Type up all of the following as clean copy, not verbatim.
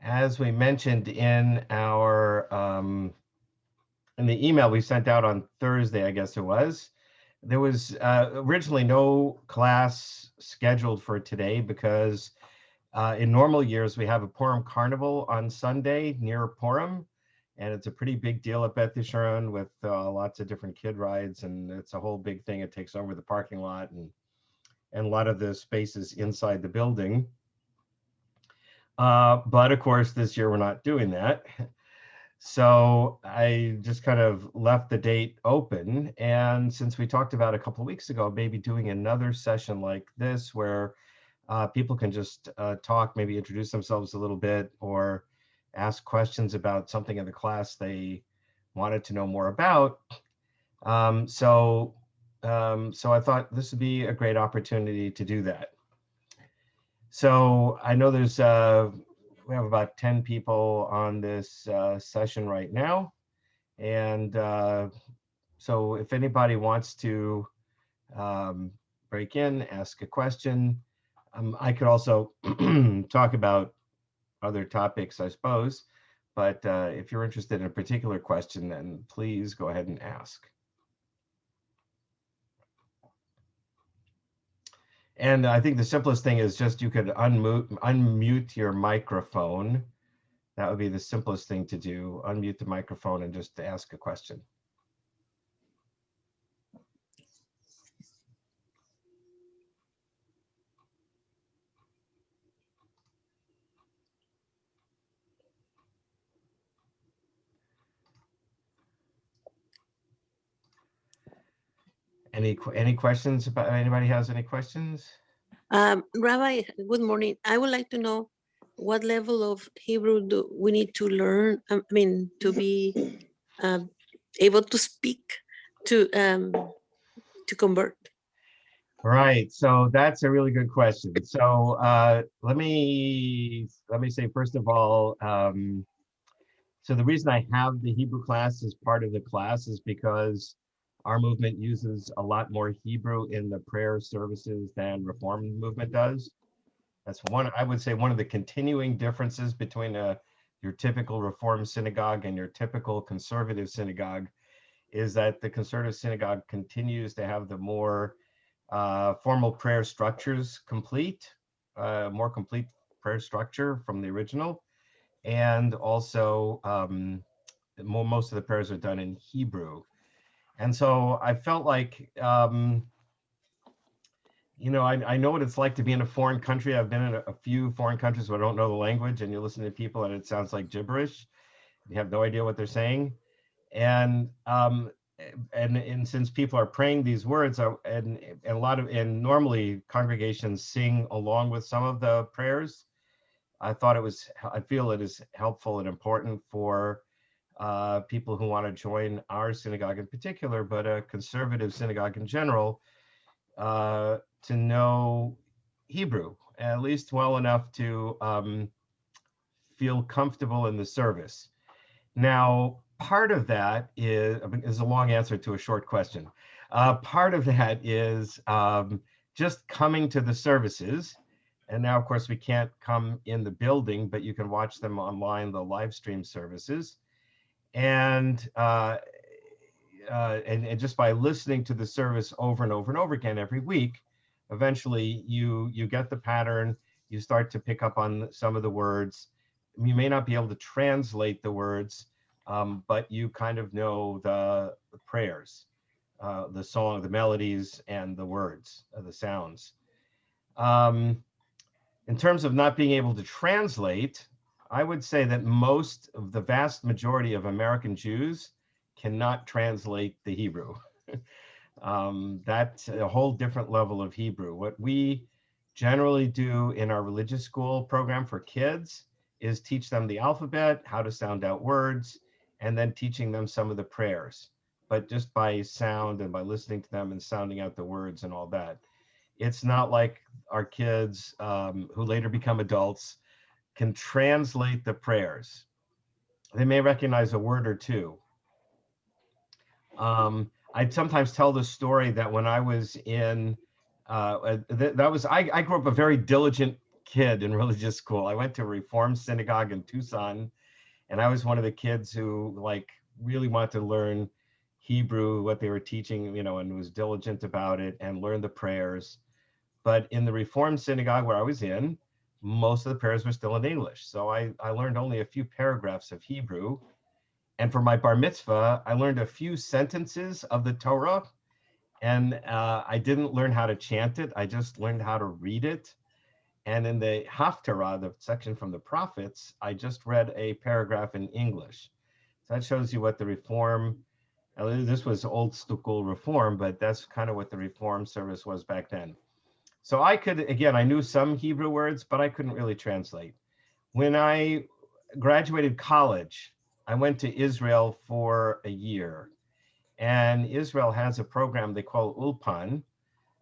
As we mentioned in our in the email we sent out on Thursday, I guess it was, there was originally no class scheduled for today because in normal years we have a Purim Carnival on Sunday near Purim, and it's a pretty big deal at Beth Yeshurun with lots of different kid rides, and it's a whole big thing. It takes over the parking lot and a lot of the spaces inside the building. But of course, this year we're not doing that. So I just kind of left the date open. And since we talked about a couple of weeks ago, maybe doing another session like this where people can just talk, maybe introduce themselves a little bit or ask questions about something in the class they wanted to know more about. So I thought this would be a great opportunity to do that. So I know there's we have about 10 people on this session right now. And so if anybody wants to break in, ask a question, I could also talk about other topics, I suppose. But if you're interested in a particular question, then please go ahead and ask. And I think the simplest thing is just you could unmute your microphone. That would be the simplest thing to do. Unmute the microphone and just ask a question. Any questions about, anybody has any questions? Rabbi, good morning. I would like to know what level of Hebrew do we need to learn? I mean, to be able to speak to convert. Right. So that's a really good question. So let me say first of all, so the reason I have the Hebrew class as part of the class is because our movement uses a lot more Hebrew in the prayer services than Reform movement does. That's one, I would say, one of the continuing differences between your typical Reform synagogue and your typical conservative synagogue is that the conservative synagogue continues to have the more formal prayer structures complete, more complete prayer structure from the original. And also most of the prayers are done in Hebrew. And so I felt like, you know, I know what it's like to be in a foreign country. I've been in a few foreign countries where I don't know the language, and you listen to people and it sounds like gibberish. You have no idea what they're saying. And since people are praying these words, and a lot of, and normally congregations sing along with some of the prayers, I feel it is helpful and important for people who want to join our synagogue in particular, but a conservative synagogue in general, to know Hebrew, at least well enough to feel comfortable in the service. Now, part of that is a long answer to a short question. Part of that is just coming to the services. And now, of course, we can't come in the building, but you can watch them online, the live stream services. And just by listening to the service over and over and over again every week, eventually you get the pattern, you start to pick up on some of the words. You may not be able to translate the words, but you kind of know the prayers, the song, the melodies, and the words, the sounds. In terms of not being able to translate, I would say that most of the vast majority of American Jews cannot translate the Hebrew. That's a whole different level of Hebrew. What we generally do in our religious school program for kids is teach them the alphabet, how to sound out words, and then teaching them some of the prayers, but just by sound and by listening to them and sounding out the words and all that. It's not like our kids who later become adults can translate the prayers. They may recognize a word or two. I sometimes tell the story that when I was in, I grew up a very diligent kid in religious school. I went to a Reformed synagogue in Tucson, and I was one of the kids who like really wanted to learn Hebrew, what they were teaching, and was diligent about it and learned the prayers. But in the Reformed synagogue where I was in, most of the prayers were still in English. So I learned only a few paragraphs of Hebrew. And for my bar mitzvah, I learned a few sentences of the Torah. And I didn't learn how to chant it. I just learned how to read it. And in the Haftarah, the section from the prophets, I just read a paragraph in English. So that shows you what the Reform, this was old school Reform, but that's kind of what the Reform service was back then. So I could, again, I knew some Hebrew words, but I couldn't really translate. When I graduated college, I went to Israel for a year. And Israel has a program they call Ulpan,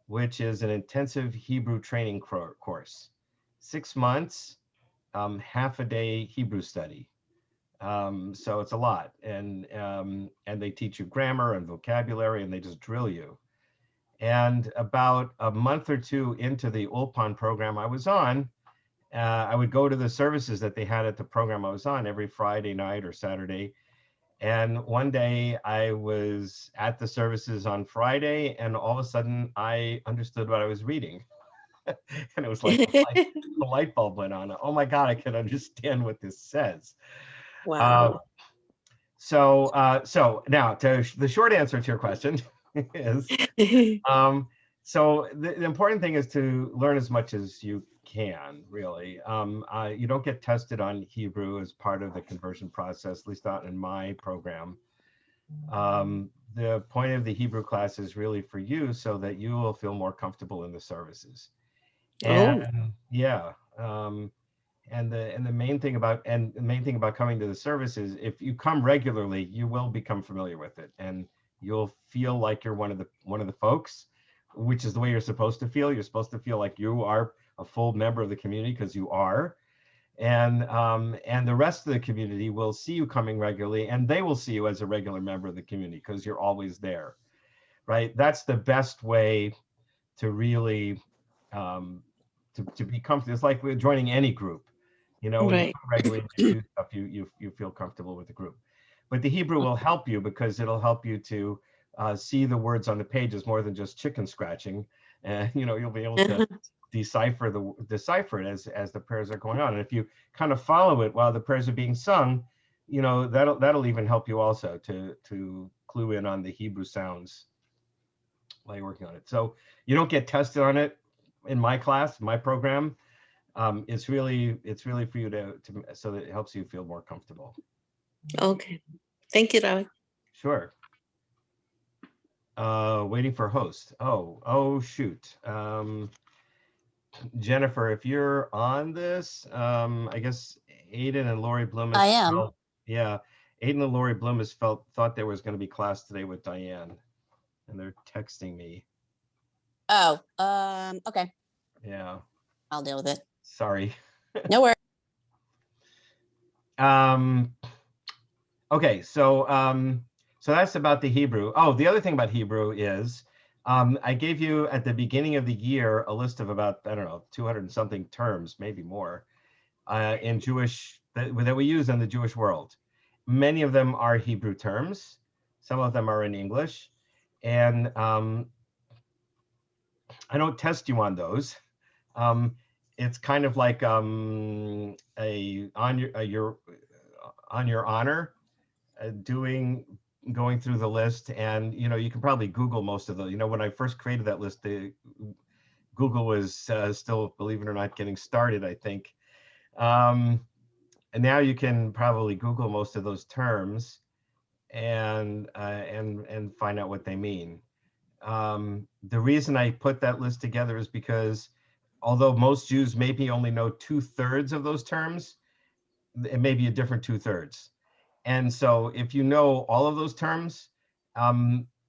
which is an intensive Hebrew training course. 6 months, half a day Hebrew study. So it's a lot. And they teach you grammar and vocabulary, and they just drill you. And about a month or two into the Ulpan program I was on, I would go to the services that they had at the program I was on every Friday night or Saturday. And one day I was at the services on Friday, and all of a sudden I understood what I was reading. And it was like a light bulb went on. Oh my God, I can understand what this says. Wow. So now the short answer to your question is, so the important thing is to learn as much as you can, really. You don't get tested on Hebrew as part of the conversion process, at least not in my program. The point of the Hebrew class is really for you so that you will feel more comfortable in the services. And yeah, and the main thing about coming to the service is if you come regularly, you will become familiar with it, and you'll feel like you're one of the folks, which is the way you're supposed to feel. You're supposed to feel like you are a full member of the community, because you are. And the rest of the community will see you coming regularly, and they will see you as a regular member of the community because you're always there, right? That's the best way to really to be comfortable. It's like joining any group, when you come regularly and you do stuff, you feel comfortable with the group. But the Hebrew will help you because it'll help you to see the words on the pages more than just chicken scratching, and you'll be able to decipher it as the prayers are going on. And if you kind of follow it while the prayers are being sung, that'll even help you also to clue in on the Hebrew sounds while you're working on it. So you don't get tested on it in my class, my program. It's really for you to so that it helps you feel more comfortable. Okay, thank you, Rabbi. Sure. Waiting for host. Oh shoot. Jennifer, if you're on this, I guess Aiden and Lori Bloom. I am. Yeah, Aiden and Lori Bloom thought there was going to be class today with Diane, and they're texting me. Oh, okay. Yeah. I'll deal with it. Sorry. No worries. Okay, so that's about the Hebrew. Oh, the other thing about Hebrew is I gave you at the beginning of the year a list of about, I don't know, 200 and something terms, maybe more, in Jewish that we use in the Jewish world. Many of them are Hebrew terms. Some of them are in English, and I don't test you on those. It's kind of like on your honor, going through the list, and you can probably Google most of those. When I first created that list, Google was still, believe it or not, getting started, I think. And now you can probably Google most of those terms and find out what they mean. The reason I put that list together is because although most Jews maybe only know 2/3 of those terms, it may be a different 2/3. And so if you know all of those terms,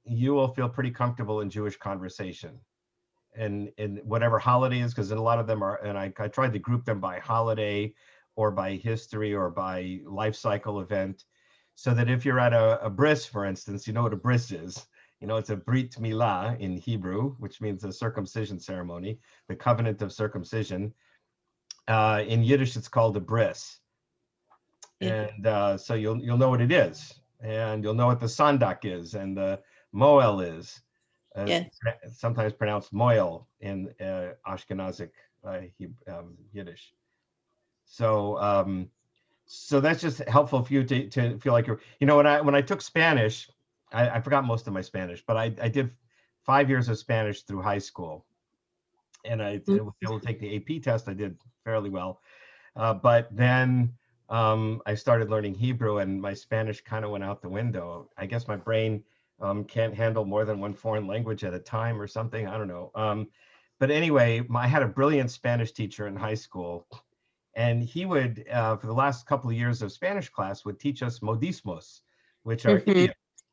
you will feel pretty comfortable in Jewish conversation and in whatever holiday is, because a lot of them are, and I tried to group them by holiday or by history or by life cycle event, so that if you're at a bris, for instance, you know what a bris is. It's a brit milah in Hebrew, which means a circumcision ceremony, the covenant of circumcision. In Yiddish, it's called a bris. Yeah. And so you'll know what it is, and you'll know what the sandak is, and the moel is. Yeah. Sometimes pronounced moel in Ashkenazic Yiddish. So so that's just helpful for you to feel like you're, when I took Spanish, I forgot most of my Spanish, but I did 5 years of Spanish through high school, and I was able to take the AP test. I did fairly well. But then I started learning Hebrew, and my Spanish kind of went out the window. I guess my brain can't handle more than one foreign language at a time or something. I don't know. But anyway, I had a brilliant Spanish teacher in high school, and he would, for the last couple of years of Spanish class, would teach us modismos, which are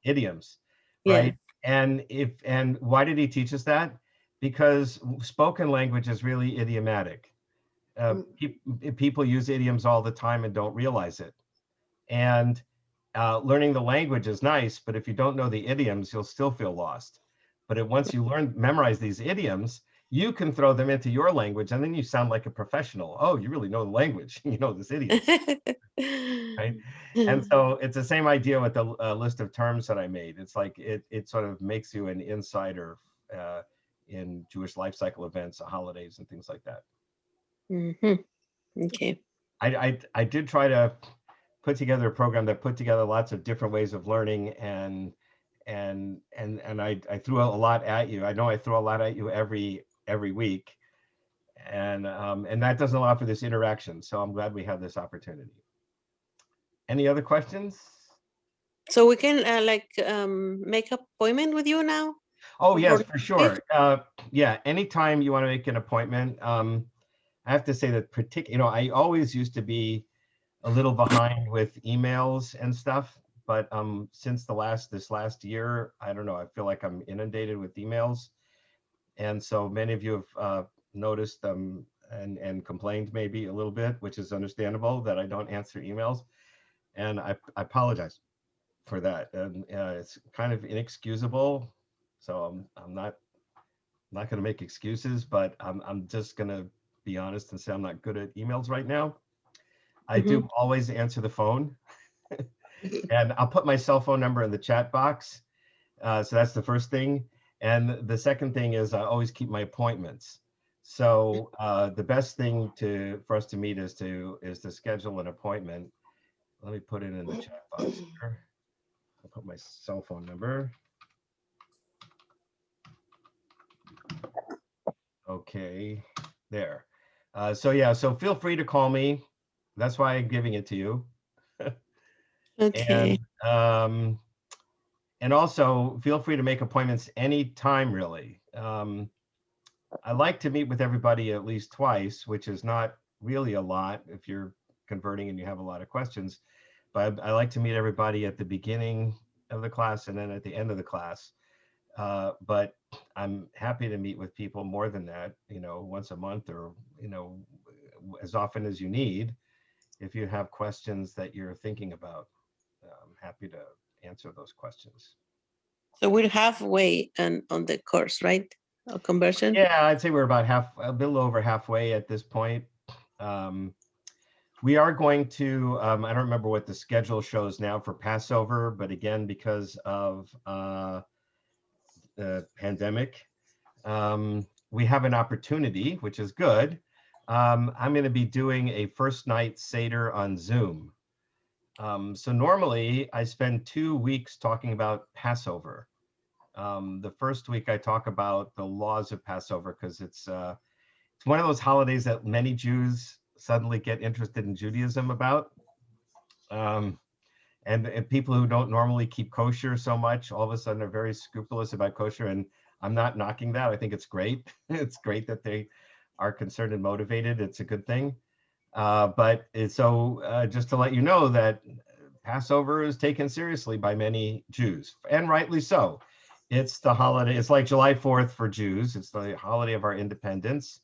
idioms, Yeah. right? And why did he teach us that? Because spoken language is really idiomatic. People use idioms all the time and don't realize it. And learning the language is nice, but if you don't know the idioms, you'll still feel lost. But once you memorize these idioms, you can throw them into your language, and then you sound like a professional. Oh, you really know the language. You know this idiom, right? And so it's the same idea with the list of terms that I made. It's like it sort of makes you an insider in Jewish life cycle events, holidays, and things like that. Okay. I did try to put together a program that put together lots of different ways of learning, and I threw a lot at you. I know I throw a lot at you every week, and that doesn't allow for this interaction. So I'm glad we have this opportunity. Any other questions? So we can make an appointment with you now? Oh yes, for sure. Yeah, anytime you want to make an appointment. I have to say that I always used to be a little behind with emails and stuff, but since this last year, I don't know, I feel like I'm inundated with emails, and so many of you have noticed and complained maybe a little bit, which is understandable that I don't answer emails, and I apologize for that. And it's kind of inexcusable, so I'm not going to make excuses, but I'm just going to be honest and say I'm not good at emails right now. I do always answer the phone, and I'll put my cell phone number in the chat box. So that's the first thing. And the second thing is I always keep my appointments. So the best thing for us to meet is to schedule an appointment. Let me put it in the chat box here. I'll put my cell phone number. Okay, there. So feel free to call me. That's why I'm giving it to you. Okay. And also feel free to make appointments anytime, really. I like to meet with everybody at least twice, which is not really a lot if you're converting and you have a lot of questions. But I like to meet everybody at the beginning of the class and then at the end of the class. But I'm happy to meet with people more than that, once a month, or, as often as you need. If you have questions that you're thinking about, I'm happy to answer those questions. So we're halfway on the course, right? Conversion? Yeah, I'd say we're about a little over halfway at this point. We are going to, I don't remember what the schedule shows now for Passover, but again, because of the pandemic, we have an opportunity, which is good. I'm going to be doing a first night Seder on Zoom. So normally I spend 2 weeks talking about Passover. The first week I talk about the laws of Passover, because it's one of those holidays that many Jews suddenly get interested in Judaism about. And people who don't normally keep kosher so much, all of a sudden are very scrupulous about kosher. And I'm not knocking that. I think it's great. It's great that they are concerned and motivated. It's a good thing. But just to let you know that Passover is taken seriously by many Jews, and rightly so. It's the holiday. It's like July 4th for Jews. It's the holiday of our independence.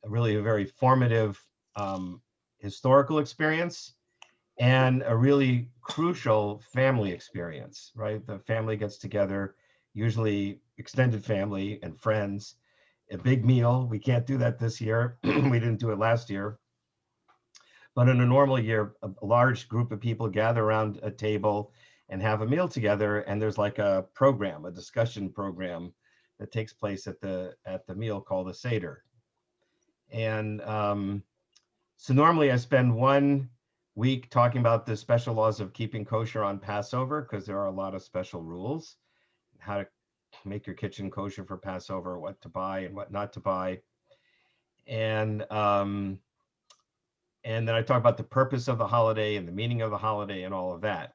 Really a very formative historical experience, and a really crucial family experience, right? The family gets together, usually extended family and friends, a big meal. We can't do that this year. We didn't do it last year. But in a normal year, a large group of people gather around a table and have a meal together, and there's like a program, a discussion program that takes place at the meal called a Seder. And so normally I spend 1 week talking about the special laws of keeping kosher on Passover, because there are a lot of special rules, how to make your kitchen kosher for Passover, what to buy and what not to buy. And then I talk about the purpose of the holiday and the meaning of the holiday and all of that.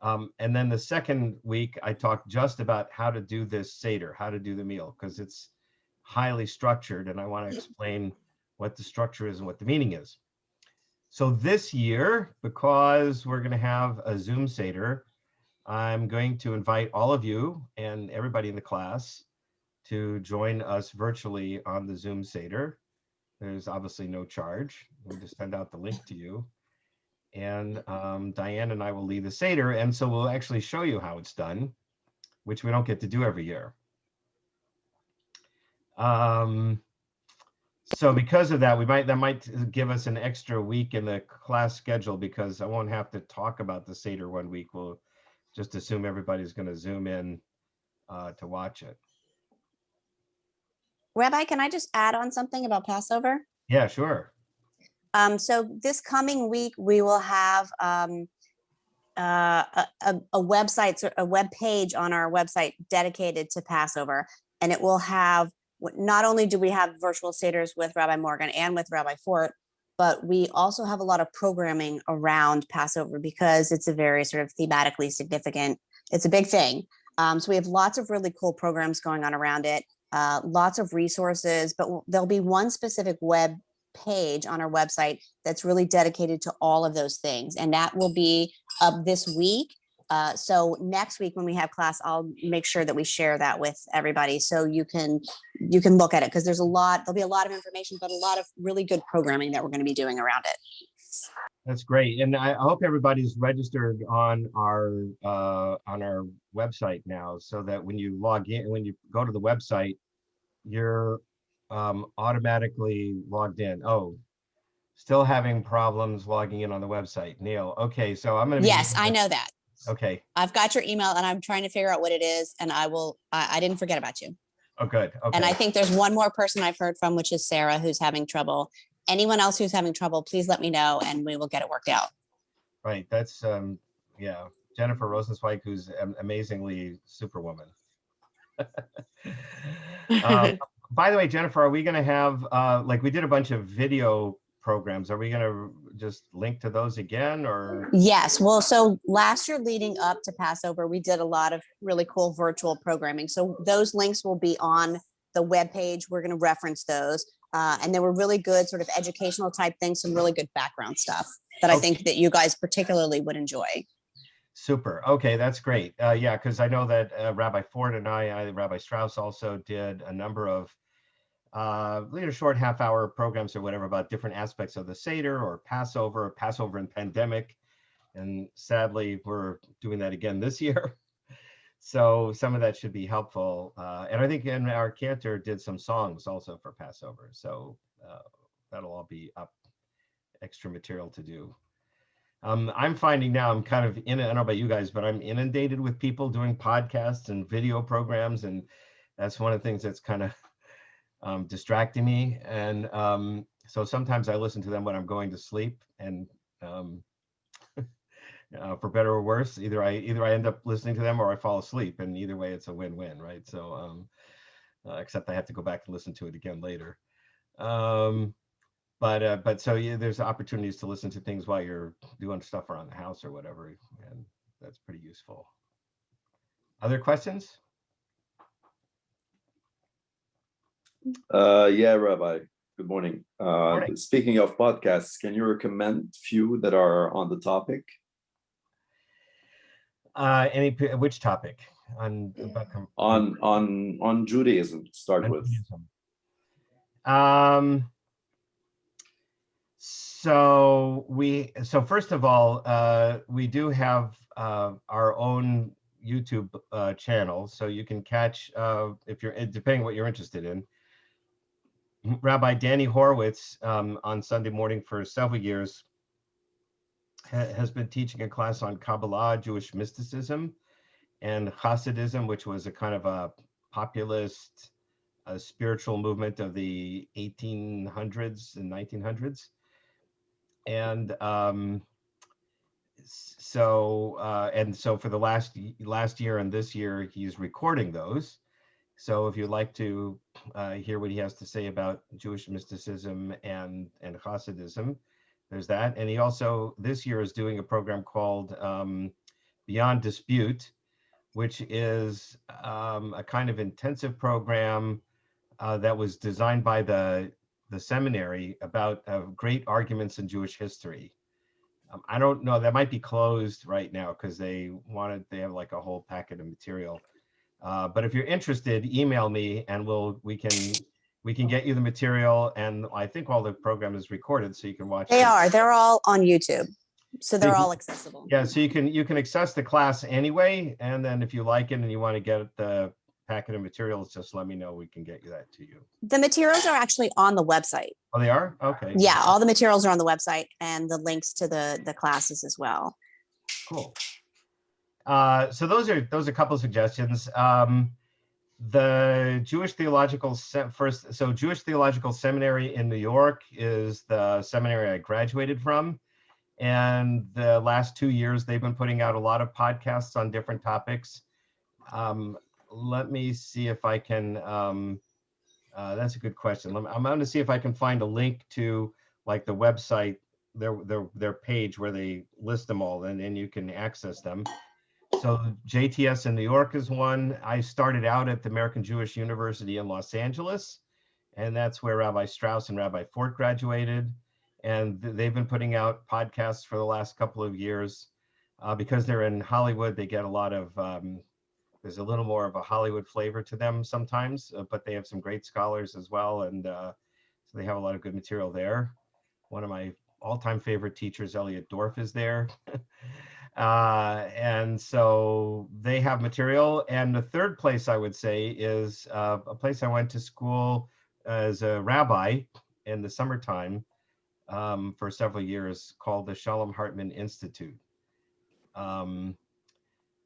And then the second week, I talk just about how to do this Seder, how to do the meal, because it's highly structured, and I want to explain what the structure is and what the meaning is. So this year, because we're going to have a Zoom Seder, I'm going to invite all of you and everybody in the class to join us virtually on the Zoom Seder. There's obviously no charge. We'll just send out the link to you. And Diane and I will lead the Seder. And so we'll actually show you how it's done, which we don't get to do every year. So because of that, that might give us an extra week in the class schedule, because I won't have to talk about the Seder 1 week. We'll just assume everybody's going to Zoom in to watch it. Rabbi, can I just add on something about Passover? Yeah, sure. So this coming week, we will have a website, a web page on our website dedicated to Passover, and it will have, not only do we have virtual seders with Rabbi Morgan and with Rabbi Fort, but we also have a lot of programming around Passover, because it's a very sort of thematically significant, it's a big thing. So we have lots of really cool programs going on around it, lots of resources, but there'll be one specific web page on our website that's really dedicated to all of those things, and that will be up this week. So next week when we have class, I'll make sure that we share that with everybody, so you can look at it, because there'll be a lot of information, but a lot of really good programming that we're going to be doing around it. That's great, and I hope everybody's registered on our website now, so that when you log in, when you go to the website, you're automatically logged in. Oh, still having problems logging in on the website, Neil. Okay, so I'm going to. Yes, I know that. Okay. I've got your email, and I'm trying to figure out what it is, and I didn't forget about you. Oh, good. Okay. And I think there's one more person I've heard from, which is Sarah, who's having trouble. Anyone else who's having trouble, please let me know, and we will get it worked out. Right. That's yeah, Jennifer Rosenzweig, who's amazingly superwoman. By the way, Jennifer, are we going to have like we did a bunch of video programs? Are we going to just link to those again, or? Yes. Well, so last year leading up to Passover, we did a lot of really cool virtual programming. So those links will be on the webpage. We're going to reference those. And they were really good sort of educational type things, some really good background stuff that I think that you guys particularly would enjoy. Super. Okay, that's great. Yeah, because I know that Rabbi Ford and Rabbi Strauss also did a number of short half-hour programs or whatever about different aspects of the Seder or Passover and pandemic. And sadly, we're doing that again this year. So some of that should be helpful. And I think our cantor did some songs also for Passover. So that'll all be up, extra material to do. I'm finding now I'm kind of I don't know about you guys, but I'm inundated with people doing podcasts and video programs. And that's one of the things that's kind of distracting me. And so sometimes I listen to them when I'm going to sleep, and for better or worse, either I end up listening to them or I fall asleep, and either way it's a win-win, right? So except I have to go back and listen to it again later. But so yeah, there's opportunities to listen to things while you're doing stuff around the house or whatever, and that's pretty useful. Other questions? Yeah, Rabbi. Good morning. Morning. Speaking of podcasts, can you recommend few that are on the topic? Which topic? On Judaism to start with. Judaism. So first of all, we do have our own YouTube channel, so you can catch if you're depending what you're interested in. Rabbi Danny Horowitz on Sunday morning for several years has been teaching a class on Kabbalah, Jewish mysticism, and Hasidism, which was a kind of a populist spiritual movement of the 1800s and 1900s. And so for the last year and this year, he's recording those. So if you'd like to hear what he has to say about Jewish mysticism and Hasidism, there's that. And he also this year is doing a program called Beyond Dispute, which is a kind of intensive program that was designed by the seminary about great arguments in Jewish history. I don't know, that might be closed right now because they have like a whole packet of material. But if you're interested, email me and we can get you the material. And I think all the program is recorded, so you can watch. They're all on YouTube. So they're all accessible. Yeah, so you can access the class anyway. And then if you like it and you want to get the packet of materials, just let me know. We can get you that to you. The materials are actually on the website. Oh, they are? Okay. Yeah, all the materials are on the website and the links to the classes as well. Cool. So those are a couple of suggestions. The Jewish Theological Jewish Theological Seminary in New York is the seminary I graduated from. And the last 2 years, they've been putting out a lot of podcasts on different topics. Let me see if I can, that's a good question. I'm going to see if I can find a link to like the website, their page where they list them all, and you can access them. So JTS in New York is one. I started out at the American Jewish University in Los Angeles, and that's where Rabbi Strauss and Rabbi Fort graduated. And they've been putting out podcasts for the last couple of years. Because they're in Hollywood, they get a lot of, there's a little more of a Hollywood flavor to them sometimes, but they have some great scholars as well. And so they have a lot of good material there. One of my all-time favorite teachers, Elliot Dorff, is there. And so they have material. And the third place I would say is a place I went to school as a rabbi in the summertime for several years, called the Shalom Hartmann Institute.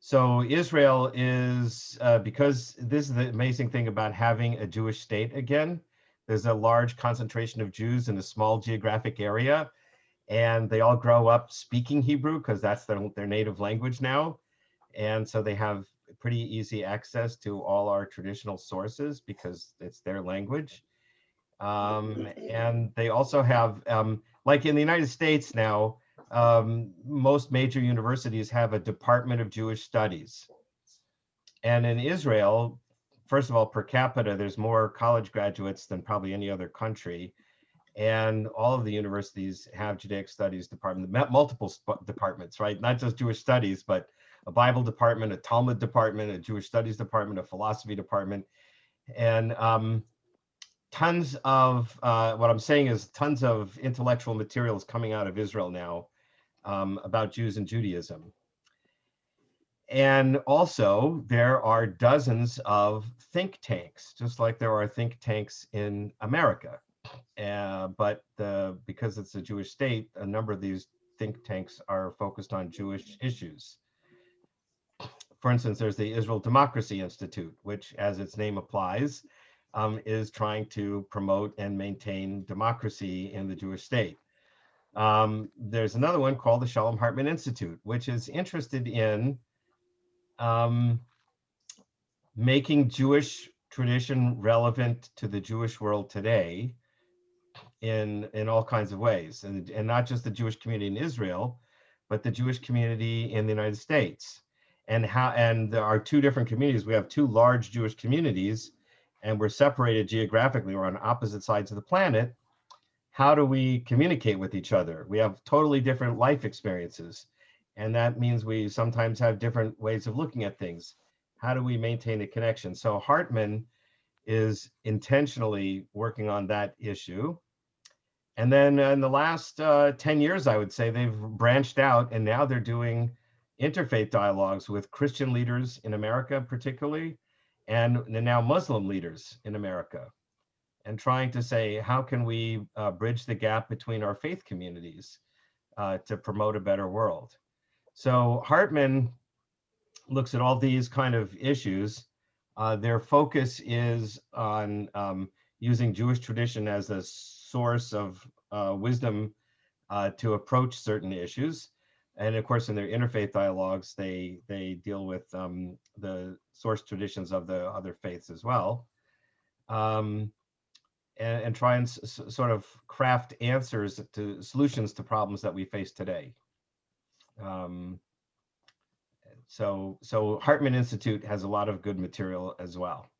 So Israel is, because this is the amazing thing about having a Jewish state again, there's a large concentration of Jews in a small geographic area, and they all grow up speaking Hebrew because that's their native language now. And so they have pretty easy access to all our traditional sources because it's their language. And they also have, like in the United States now, most major universities have a Department of Jewish Studies. And in Israel, first of all, per capita, there's more college graduates than probably any other country. And all of the universities have Judaic Studies department, multiple departments, right? Not just Jewish Studies, but a Bible department, a Talmud department, a Jewish Studies department, a philosophy department. And tons of, what I'm saying is tons of intellectual materials coming out of Israel now about Jews and Judaism. And also there are dozens of think tanks, just like there are think tanks in America. But because it's a Jewish state, a number of these think tanks are focused on Jewish issues. For instance, there's the Israel Democracy Institute, which, as its name applies, is trying to promote and maintain democracy in the Jewish state. There's another one called the Shalom Hartmann Institute, which is interested in making Jewish tradition relevant to the Jewish world today in all kinds of ways, and not just the Jewish community in Israel, but the Jewish community in the United States. And there are two different communities. We have two large Jewish communities, and we're separated geographically. We're on opposite sides of the planet. How do we communicate with each other? We have totally different life experiences, and that means we sometimes have different ways of looking at things. How do we maintain a connection? So Hartmann is intentionally working on that issue. And then in the last 10 years, I would say, they've branched out, and now they're doing interfaith dialogues with Christian leaders in America, particularly, and now Muslim leaders in America, and trying to say, how can we bridge the gap between our faith communities? to promote a better world. So Hartmann looks at all these kind of issues. Their focus is on using Jewish tradition as a source of wisdom to approach certain issues. And of course, in their interfaith dialogues, they deal with the source traditions of the other faiths as well, and try and sort of craft answers to solutions to problems that we face today. So Hartmann Institute has a lot of good material as well.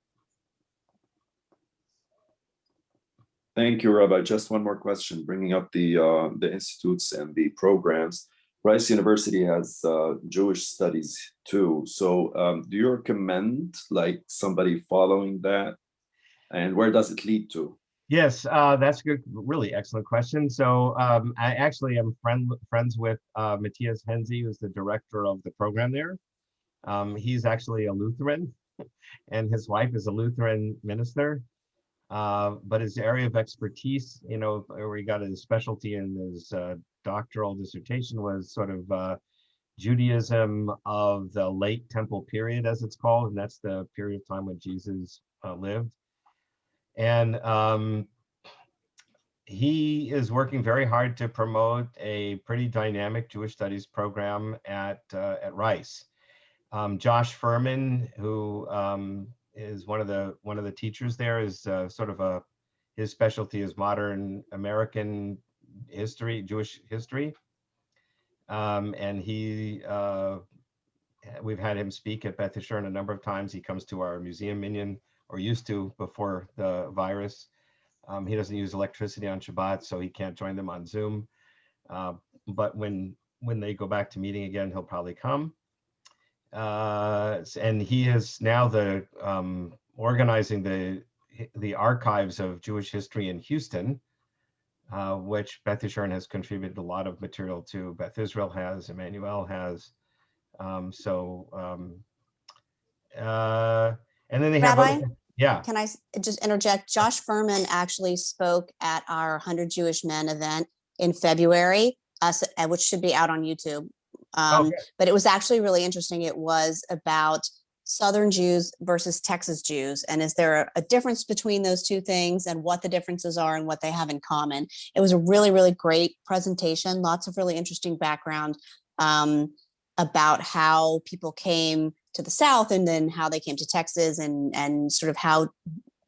Thank you, Rabbi. Just one more question, bringing up the institutes and the programs. Rice University has Jewish studies too. So do you recommend like somebody following that? And where does it lead to? Yes, that's a good, really excellent question. So I actually am friends with Matthias Henze, who's the director of the program there. He's actually a Lutheran, and his wife is a Lutheran minister. But his area of expertise, where he got his specialty in his doctoral dissertation was sort of Judaism of the late temple period, as it's called, and that's the period of time when Jesus lived. And he is working very hard to promote a pretty dynamic Jewish studies program at Rice. Josh Furman, who is one of the teachers there, is sort of his specialty is modern American history, Jewish history, and we've had him speak at Beth Yeshurun a number of times. He comes to our museum minyan, or used to before the virus. He doesn't use electricity on Shabbat, so he can't join them on Zoom. But when they go back to meeting again, he'll probably come. And he is now organizing the archives of Jewish history in Houston, which Beth Yeshurun has contributed a lot of material to. Beth Israel has, Emmanuel has. And then they have Rabbi? Yeah. Can I just interject? Josh Furman actually spoke at our 100 Jewish Men event in February, which should be out on YouTube. But it was actually really interesting. It was about Southern Jews versus Texas Jews. And is there a difference between those two things, and what the differences are and what they have in common? It was a really, really great presentation. Lots of really interesting background about how people came to the South, and then how they came to Texas, and sort of how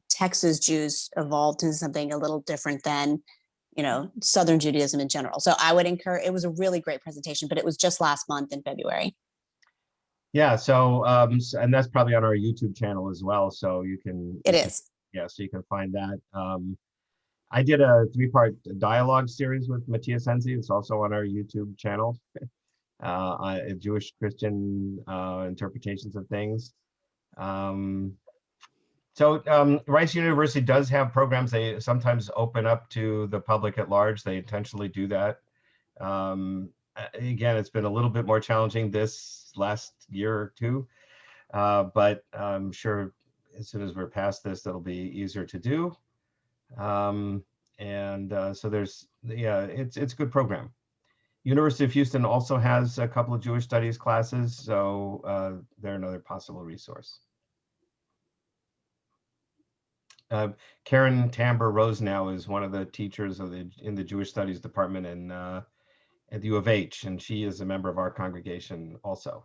Texas Jews evolved into something a little different than, Southern Judaism in general. So I would encourage, it was a really great presentation, but it was just last month in February. Yeah, so, and that's probably on our YouTube channel as well, so you can. Yeah, so you can find that. I did a 3-part dialogue series with Matthias Henze. It's also on our YouTube channel. Jewish Christian interpretations of things. So Rice University does have programs they sometimes open up to the public at large. They intentionally do that. Again, it's been a little bit more challenging this last year or two, but I'm sure as soon as we're past this, that'll be easier to do. So there's, it's a good program. University of Houston also has a couple of Jewish studies classes, so they're another possible resource. Karen Tamber Rosenau is one of the teachers in the Jewish Studies department at the U of H, and she is a member of our congregation also.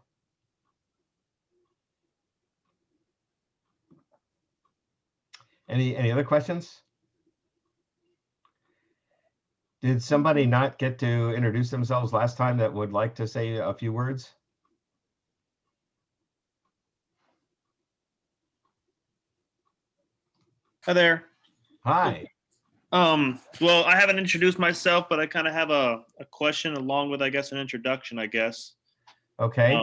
Any other questions? Did somebody not get to introduce themselves last time that would like to say a few words? Hi there. Hi. Well, I haven't introduced myself, but I kind of have a question along with, I guess, an introduction, I guess. Okay.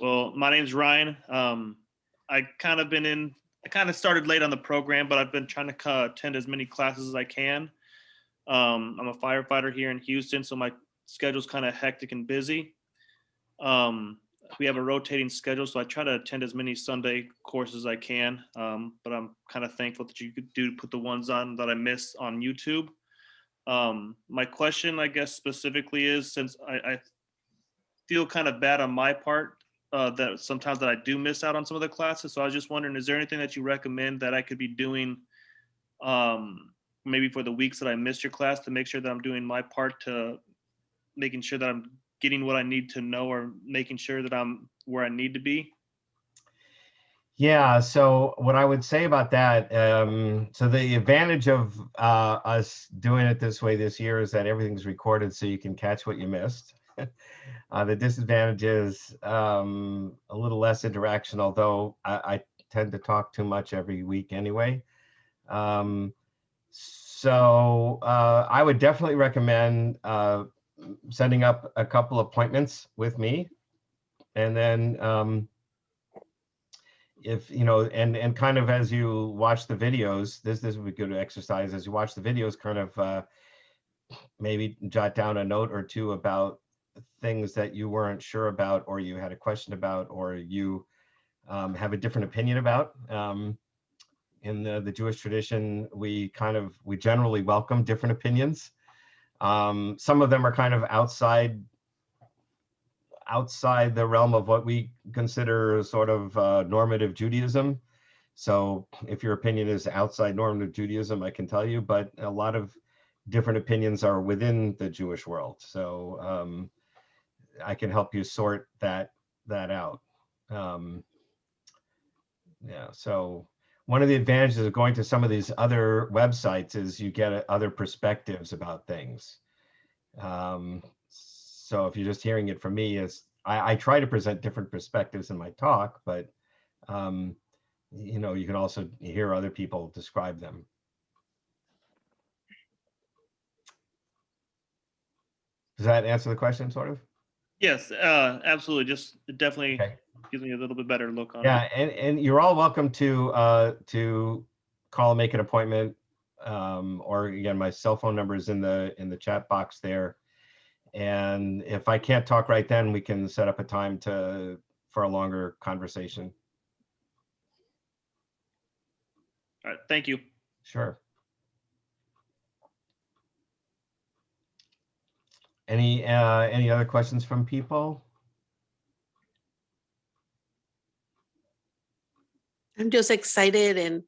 Well, my name's Ryan. I kind of started late on the program, but I've been trying to attend as many classes as I can. I'm a firefighter here in Houston, so my schedule's kind of hectic and busy. We have a rotating schedule, so I try to attend as many Sunday courses as I can. But I'm kind of thankful that you could put the ones on that I miss on YouTube. My question, I guess, specifically is, since I feel kind of bad on my part that sometimes that I do miss out on some of the classes. So I was just wondering, is there anything that you recommend that I could be doing maybe for the weeks that I missed your class to make sure that I'm doing my part to making sure that I'm getting what I need to know, or making sure that I'm where I need to be? Yeah, so what I would say about that, so the advantage of us doing it this way this year is that everything's recorded so you can catch what you missed. The disadvantage is a little less interaction, although I tend to talk too much every week anyway. So I would definitely recommend setting up a couple appointments with me, and then if you know, and kind of as you watch the videos, this would be good exercise. As you watch the videos, kind of maybe jot down a note or two about things that you weren't sure about, or you had a question about, or you have a different opinion about. In the Jewish tradition, we generally welcome different opinions. Some of them are kind of outside the realm of what we consider sort of normative Judaism. So if your opinion is outside normative Judaism, I can tell you, but a lot of different opinions are within the Jewish world. So I can help you sort that out. Yeah, so one of the advantages of going to some of these other websites is you get other perspectives about things. So if you're just hearing it from me, I try to present different perspectives in my talk, but you know, you can also hear other people describe them. Does that answer the question, sort of? Yes, absolutely. Just it definitely Okay. gives me a little bit better look on Yeah, it. and you're all welcome to call and make an appointment, or again, my cell phone number is in the chat box there. And if I can't talk right then, we can set up a time for a longer conversation. All right, thank you. Sure. Any other questions from people? I'm just excited, and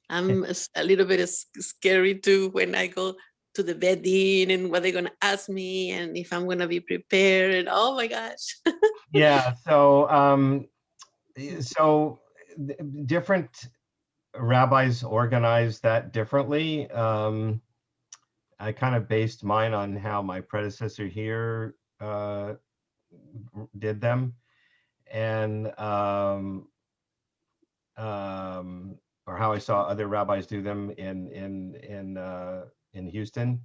I'm a little bit scary too when I go to the bedding and what they're going to ask me and if I'm going to be prepared. And oh my gosh. Yeah. So different rabbis organize that differently. I kind of based mine on how my predecessor here did them, and or how I saw other rabbis do them in Houston.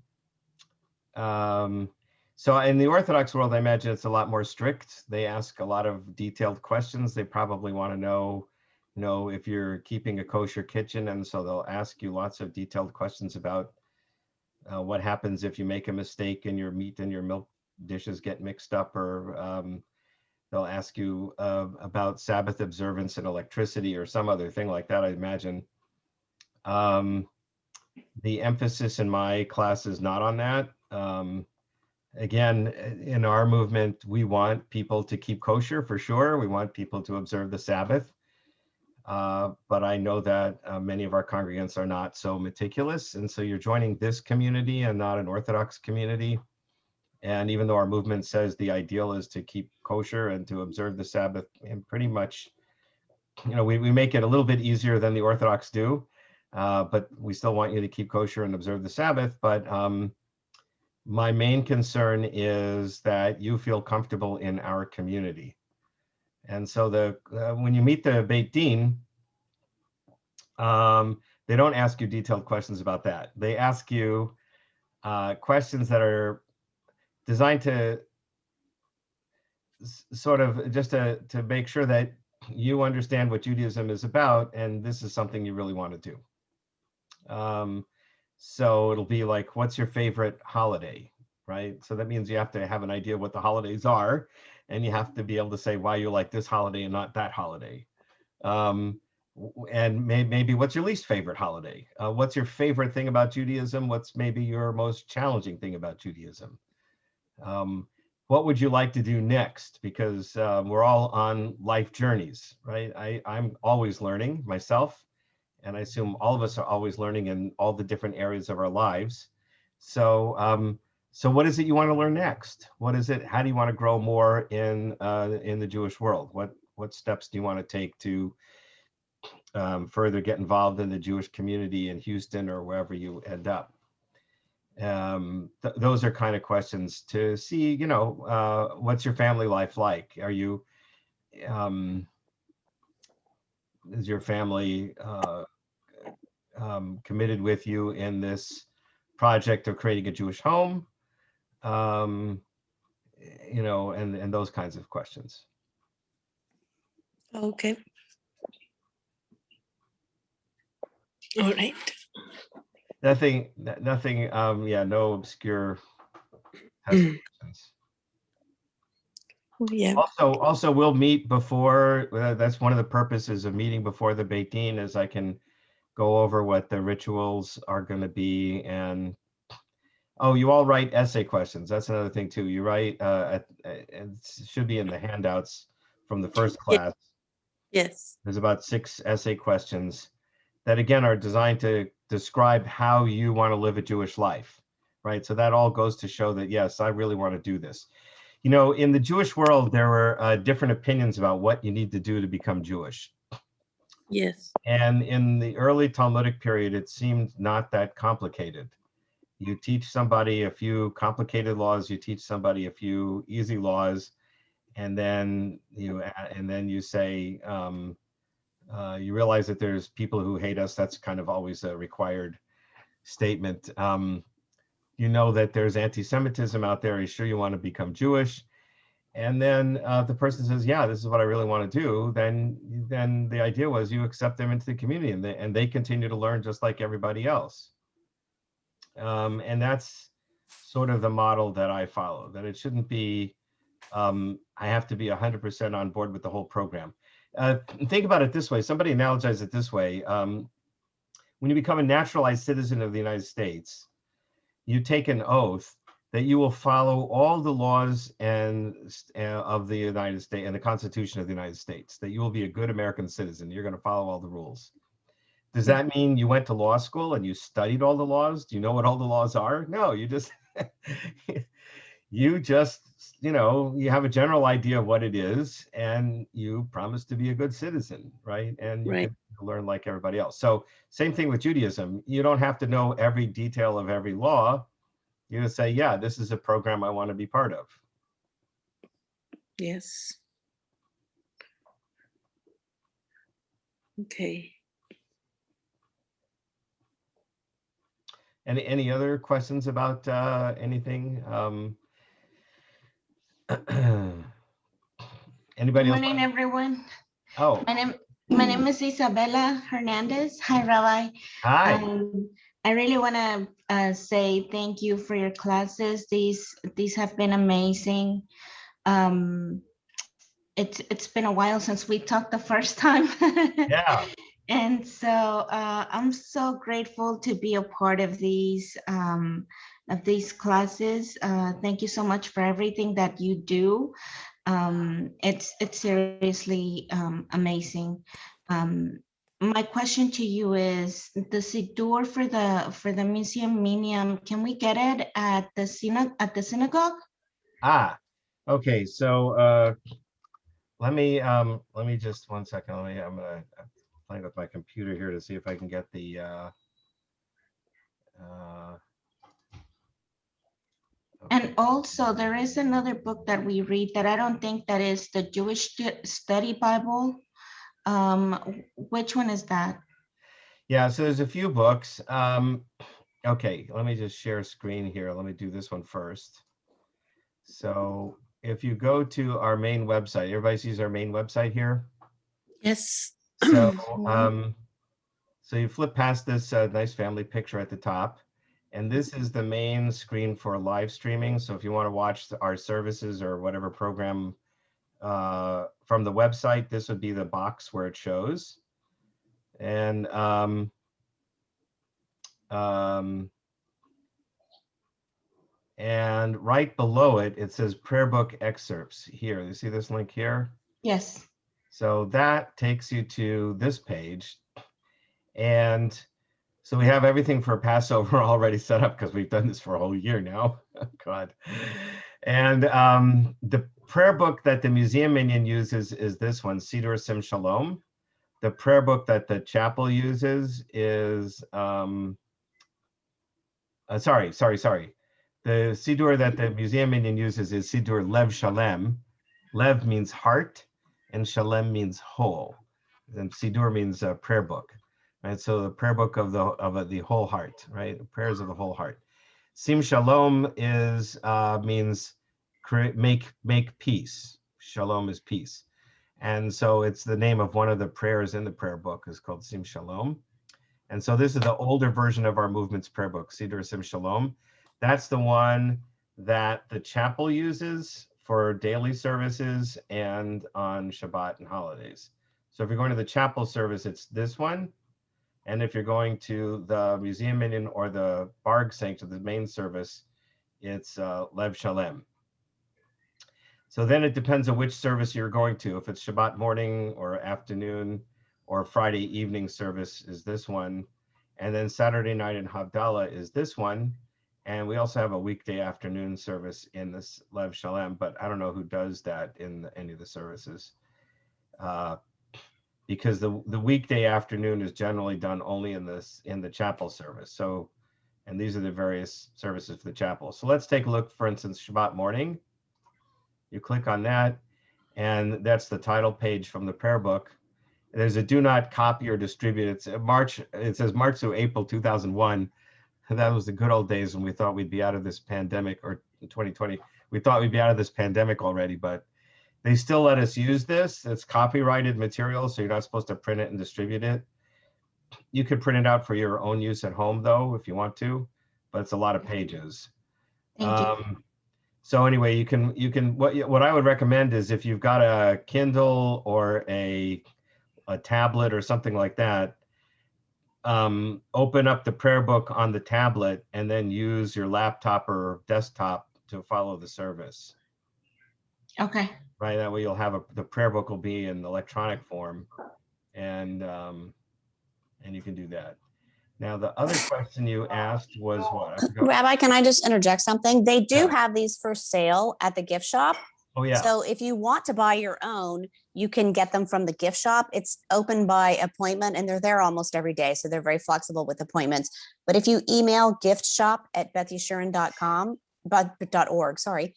So in the Orthodox world, I imagine it's a lot more strict. They ask a lot of detailed questions. They probably want to know, if you're keeping a kosher kitchen, and so they'll ask you lots of detailed questions about what happens if you make a mistake and your meat and your milk dishes get mixed up, or they'll ask you about Sabbath observance and electricity or some other thing like that, I imagine. The emphasis in my class is not on that. Again, in our movement, we want people to keep kosher for sure. We want people to observe the Sabbath. But I know that many of our congregants are not so meticulous. And so you're joining this community and not an Orthodox community. And even though our movement says the ideal is to keep kosher and to observe the Sabbath, and pretty much, we make it a little bit easier than the Orthodox do, but we still want you to keep kosher and observe the Sabbath. But my main concern is that you feel comfortable in our community. And so when you meet the Beit Din, they don't ask you detailed questions about that. They ask you questions that are designed to sort of just to make sure that you understand what Judaism is about, and this is something you really want to do. So it'll be like, what's your favorite holiday, right? So that means you have to have an idea what the holidays are, and you have to be able to say why you like this holiday and not that holiday. and maybe what's your least favorite holiday? What's your favorite thing about Judaism? What's maybe your most challenging thing about Judaism? What would you like to do next? Because we're all on life journeys, right? I'm always learning myself, and I assume all of us are always learning in all the different areas of our lives. So, so what is it you want to learn next? What is it? How do you want to grow more in the Jewish world? What steps do you want to take to further get involved in the Jewish community in Houston or wherever you end up? Those are kind of questions to see, what's your family life like? Are you, is your family committed with you in this project of creating a Jewish home? And those kinds of questions. Okay. All right. Nothing, yeah, no obscure questions. Yeah. Also, we'll meet before, that's one of the purposes of meeting before the Beit Din, is I can go over what the rituals are going to be. And oh, you all write essay questions. That's another thing too. You write, it should be in the handouts from the first class. Yes. There's about 6 essay questions that again are designed to describe how you want to live a Jewish life, right? So that all goes to show that, yes, I really want to do this. In the Jewish world, there were different opinions about what you need to do to become Jewish. Yes. And in the early Talmudic period, it seemed not that complicated. You teach somebody a few complicated laws, you teach somebody a few easy laws, and then you say, you realize that there's people who hate us. That's kind of always a required statement. You know that there's anti-Semitism out there. Are you sure you want to become Jewish? And then the person says, yeah, this is what I really want to do. Then the idea was you accept them into the community, and they continue to learn just like everybody else. And that's sort of the model that I follow, that it shouldn't be, I have to be 100% on board with the whole program. Think about it this way. Somebody analogized it this way. When you become a naturalized citizen of the United States, you take an oath that you will follow all the laws of the United States and the Constitution of the United States, that you will be a good American citizen. You're going to follow all the rules. Does that mean you went to law school and you studied all the laws? Do you know what all the laws are? No, you just, you have a general idea of what it is, and you promise to be a good citizen, right? And you can learn like everybody else. So same thing with Judaism. You don't have to know every detail of every law. You just say, yeah, this is a program I want to be part of. Yes. Okay. Any other questions about anything? Anybody else? Good morning, everyone. Oh, My name is Isabella Hernandez. Hi, Rabbi. hi. I really want to say thank you for your classes. These have been amazing. It's been a while since we talked the first time. Yeah. And so I'm so grateful to be a part of these classes. Thank you so much for everything that you do. It's seriously amazing. My question to you is, the Siddur for the Museum Minium, can we get it at the synagogue? Ah, okay. So let me just 1 second. I'm gonna play with my computer here to see if I can get the And also there is another book that we read that I don't think that is the Jewish Study Bible. Which one is that? Yeah, so there's a few books. Okay, let me just share a screen here. Let me do this one first. So if you go to our main website, everybody sees our main website here. Yes. So so you flip past this nice family picture at the top, and this is the main screen for live streaming. So if you want to watch our services or whatever program from the website, this would be the box where it shows. And and right below it, it says prayer book excerpts here. You see this link here? Yes. So that takes you to this page. And so we have everything for Passover already set up because we've done this for a whole year now. God. And the prayer book that the museum minion uses is this one, Siddur Sim Shalom. The prayer book that the chapel uses is, sorry. The Siddur that the museum minion uses is Siddur Lev Shalem. Lev means heart, and Shalem means whole. And Siddur means a prayer book, right? So the prayer book of the whole heart, right? The prayers of the whole heart. Sim Shalom is means make peace. Shalom is peace, and so it's the name of one of the prayers in the prayer book is called Sim Shalom. And so this is the older version of our movement's prayer book, Siddur Sim Shalom. That's the one that the chapel uses for daily services and on Shabbat and holidays. So if you're going to the chapel service, it's this one. And if you're going to the museum minion or the Barg Sanctuary, the main service, it's Lev Shalem. So then it depends on which service you're going to. If it's Shabbat morning or afternoon or Friday evening service is this one. And then Saturday night in Havdalah is this one. And we also have a weekday afternoon service in this Lev Shalem, but I don't know who does that in any of the services. Because the weekday afternoon is generally done only in the chapel service. So, and these are the various services for the chapel. So let's take a look, for instance, Shabbat morning. You click on that, and that's the title page from the prayer book. There's a do not copy or distribute. It's March. It says March to April 2001. That was the good old days when we thought we'd be out of this pandemic, or 2020. We thought we'd be out of this pandemic already, but they still let us use this. It's copyrighted material, so you're not supposed to print it and distribute it. You could print it out for your own use at home, though, if you want to, but it's a lot of pages. Thank you. So anyway, you can what I would recommend is if you've got a Kindle or a tablet or something like that, open up the prayer book on the tablet and then use your laptop or desktop to follow the service. Okay. Right, that way you'll have the prayer book will be in electronic form, and you can do that. Now, the other question you asked was what? I forgot. Rabbi, can I just interject something? They do Yeah. have these for sale at the gift shop. Oh yeah. So if you want to buy your own, you can get them from the gift shop. It's open by appointment and they're there almost every day. So they're very flexible with appointments. But if you email giftshop@bethyshurun.org, sorry,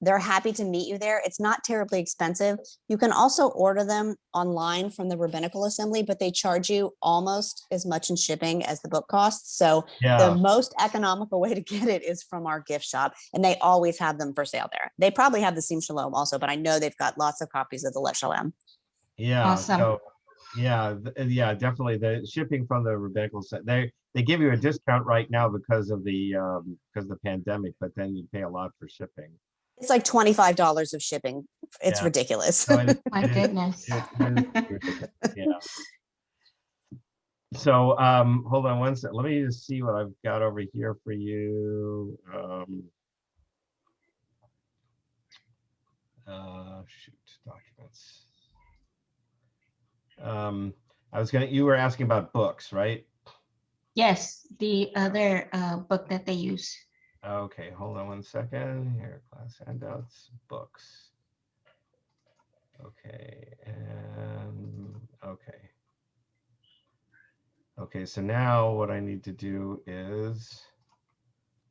they're happy to meet you there. It's not terribly expensive. You can also order them online from the Rabbinical Assembly, but they charge you almost as much in shipping as the book costs. So the most economical way to get it is from our gift shop, and they always have them for sale there. They probably have the Sim Shalom also, but I know they've got lots of copies of the Lev Shalom. Yeah. Awesome. So, yeah, definitely the shipping from the Rabbinical Assembly. They give you a discount right now because of the pandemic, but then you pay a lot for shipping. It's like $25 of shipping. It's ridiculous. So My goodness. It is ridiculous. Yeah. So hold on one second. Let me just see what I've got over here for you. Shoot, documents. You were asking about books, right? Yes, the other book that they use. Okay, hold on one second. Here, class handouts, books. Okay, and okay. Okay, so now what I need to do is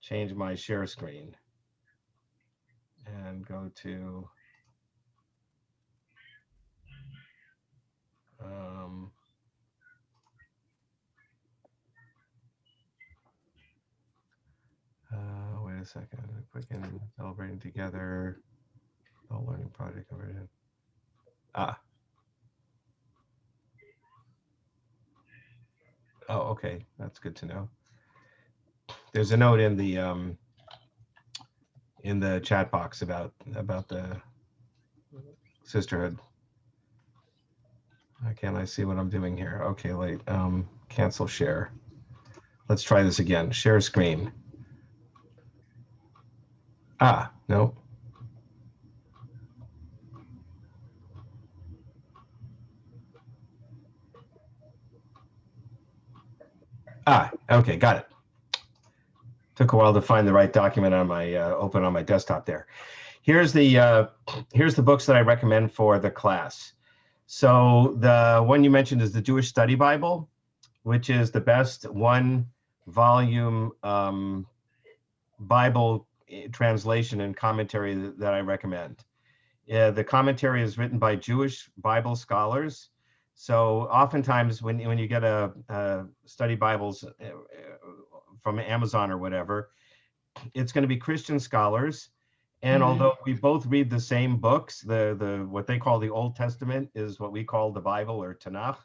change my share screen and go to wait a second, quick and celebrating together, the learning project conversion. Oh, okay, that's good to know. There's a note in the chat box about the sisterhood. Can I see what I'm doing here? Okay, wait, cancel share. Let's try this again. Share screen. Ah, no. Ah, okay, got it. Took a while to find the right document on my open on my desktop there. Here's the books that I recommend for the class. So the one you mentioned is the Jewish Study Bible, which is the best one volume Bible translation and commentary that I recommend. The commentary is written by Jewish Bible scholars. So oftentimes when you get a study Bibles from Amazon or whatever, it's going to be Christian scholars. And although we both read the same books, the what they call the Old Testament is what we call the Bible or Tanakh.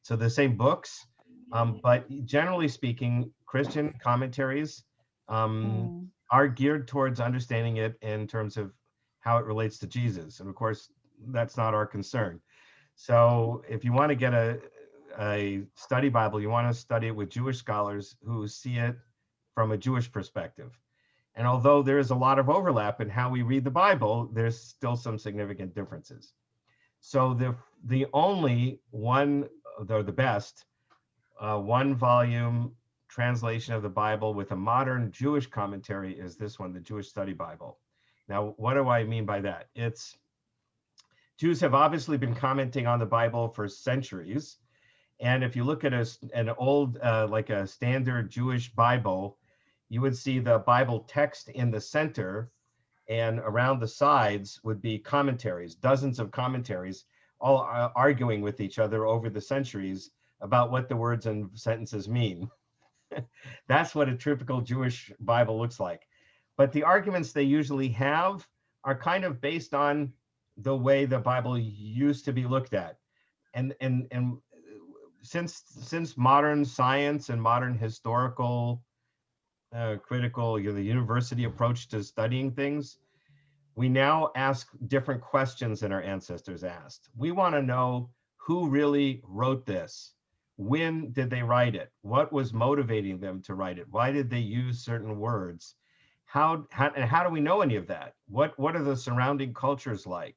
So the same books, but generally speaking, Christian commentaries are geared towards understanding it in terms of how it relates to Jesus. And of course, that's not our concern. So if you want to get a study Bible, you want to study it with Jewish scholars who see it from a Jewish perspective. And although there is a lot of overlap in how we read the Bible, there's still some significant differences. So the only one, or the best, one volume translation of the Bible with a modern Jewish commentary is this one, the Jewish Study Bible. Now, what do I mean by that? Jews have obviously been commenting on the Bible for centuries. And if you look at an old, like a standard Jewish Bible, you would see the Bible text in the center, and around the sides would be commentaries, dozens of commentaries, all arguing with each other over the centuries about what the words and sentences mean. That's what a typical Jewish Bible looks like. But the arguments they usually have are kind of based on the way the Bible used to be looked at. And since modern science and modern historical critical, the university approach to studying things, we now ask different questions than our ancestors asked. We want to know who really wrote this. When did they write it? What was motivating them to write it? Why did they use certain words? How do we know any of that? What are the surrounding cultures like?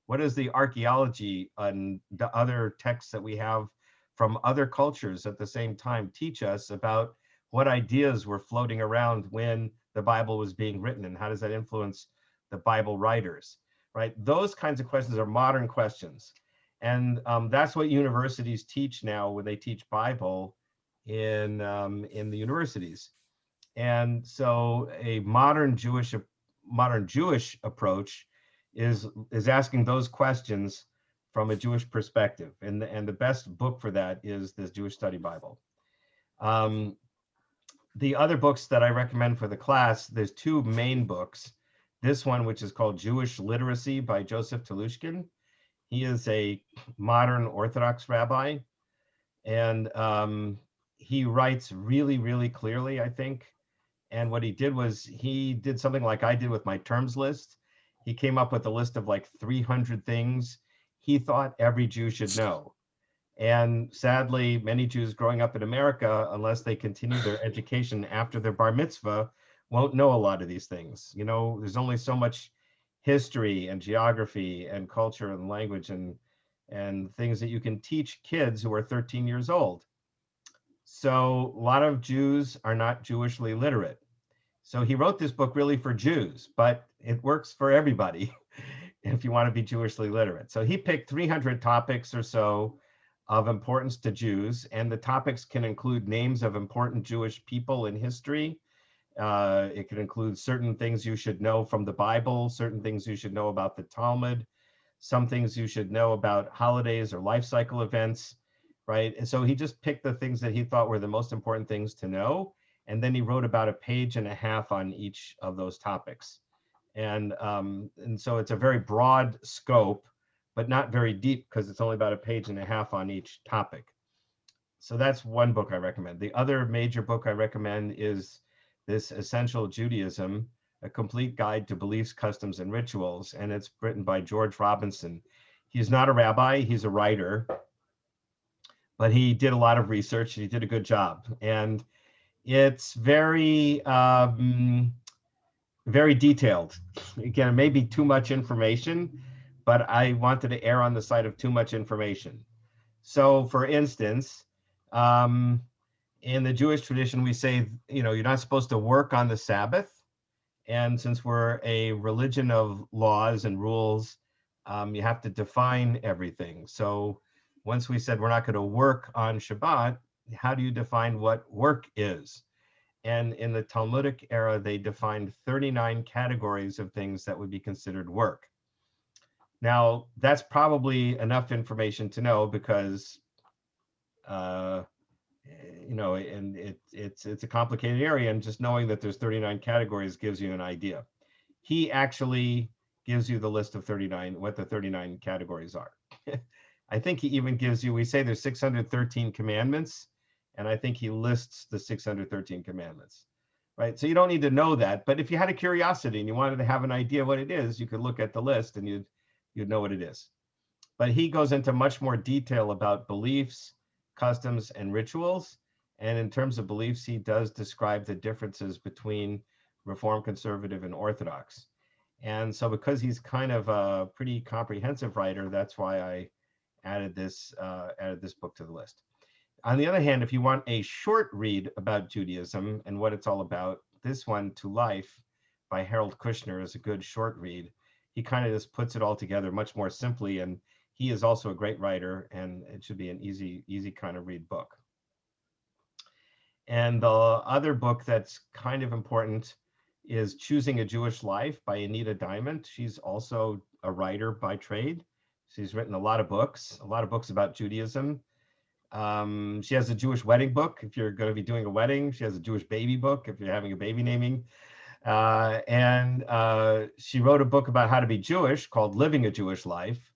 What is the archaeology and the other texts that we have from other cultures at the same time teach us about what ideas were floating around when the Bible was being written, and how does that influence the Bible writers, right? Those kinds of questions are modern questions. And that's what universities teach now when they teach Bible in the universities. And so a modern Jewish approach is asking those questions from a Jewish perspective. And the best book for that is this Jewish Study Bible. The other books that I recommend for the class, there's two main books. This one, which is called Jewish Literacy by Joseph Toluskin. He is a modern Orthodox rabbi, and he writes really, really clearly, I think. And what he did was he did something like I did with my terms list. He came up with a list of like 300 things he thought every Jew should know. And sadly, many Jews growing up in America, unless they continue their education after their bar mitzvah, won't know a lot of these things. You know, there's only so much history and geography and culture and language and things that you can teach kids who are 13 years old. So a lot of Jews are not Jewishly literate. So he wrote this book really for Jews, but it works for everybody if you want to be Jewishly literate. So he picked 300 topics or so of importance to Jews, and the topics can include names of important Jewish people in history. It can include certain things you should know from the Bible, certain things you should know about the Talmud, some things you should know about holidays or life cycle events, right? And so he just picked the things that he thought were the most important things to know, and then he wrote about a page and a half on each of those topics. And so it's a very broad scope, but not very deep because it's only about a page and a half on each topic. So that's one book I recommend. The other major book I recommend is this Essential Judaism, A Complete Guide to Beliefs, Customs, and Rituals, and it's written by George Robinson. He's not a rabbi, he's a writer, but he did a lot of research. He did a good job, and it's very, very detailed. Again, it may be too much information, but I wanted to err on the side of too much information. So, for instance, in the Jewish tradition, we say, you're not supposed to work on the Sabbath. And since we're a religion of laws and rules, you have to define everything. So once we said we're not going to work on Shabbat, how do you define what work is? And in the Talmudic era, they defined 39 categories of things that would be considered work. Now, that's probably enough information to know because, and it's a complicated area, and just knowing that there's 39 categories gives you an idea. He actually gives you the list of 39, what the 39 categories are. I think he even gives you, we say there's 613 commandments, and I think he lists the 613 commandments, right? So you don't need to know that, but if you had a curiosity and you wanted to have an idea what it is, you could look at the list and you'd know what it is. But he goes into much more detail about beliefs, customs, and rituals. And in terms of beliefs, he does describe the differences between Reform, Conservative, and Orthodox. And so because he's kind of a pretty comprehensive writer, that's why I added this book to the list. On the other hand, if you want a short read about Judaism and what it's all about, this one, To Life, by Harold Kushner, is a good short read. He kind of just puts it all together much more simply, and he is also a great writer, and it should be an easy kind of read book. And the other book that's kind of important is Choosing a Jewish Life by Anita Diamond. She's also a writer by trade. She's written a lot of books about Judaism. She has a Jewish wedding book if you're going to be doing a wedding. She has a Jewish baby book if you're having a baby naming. And she wrote a book about how to be Jewish called Living a Jewish Life,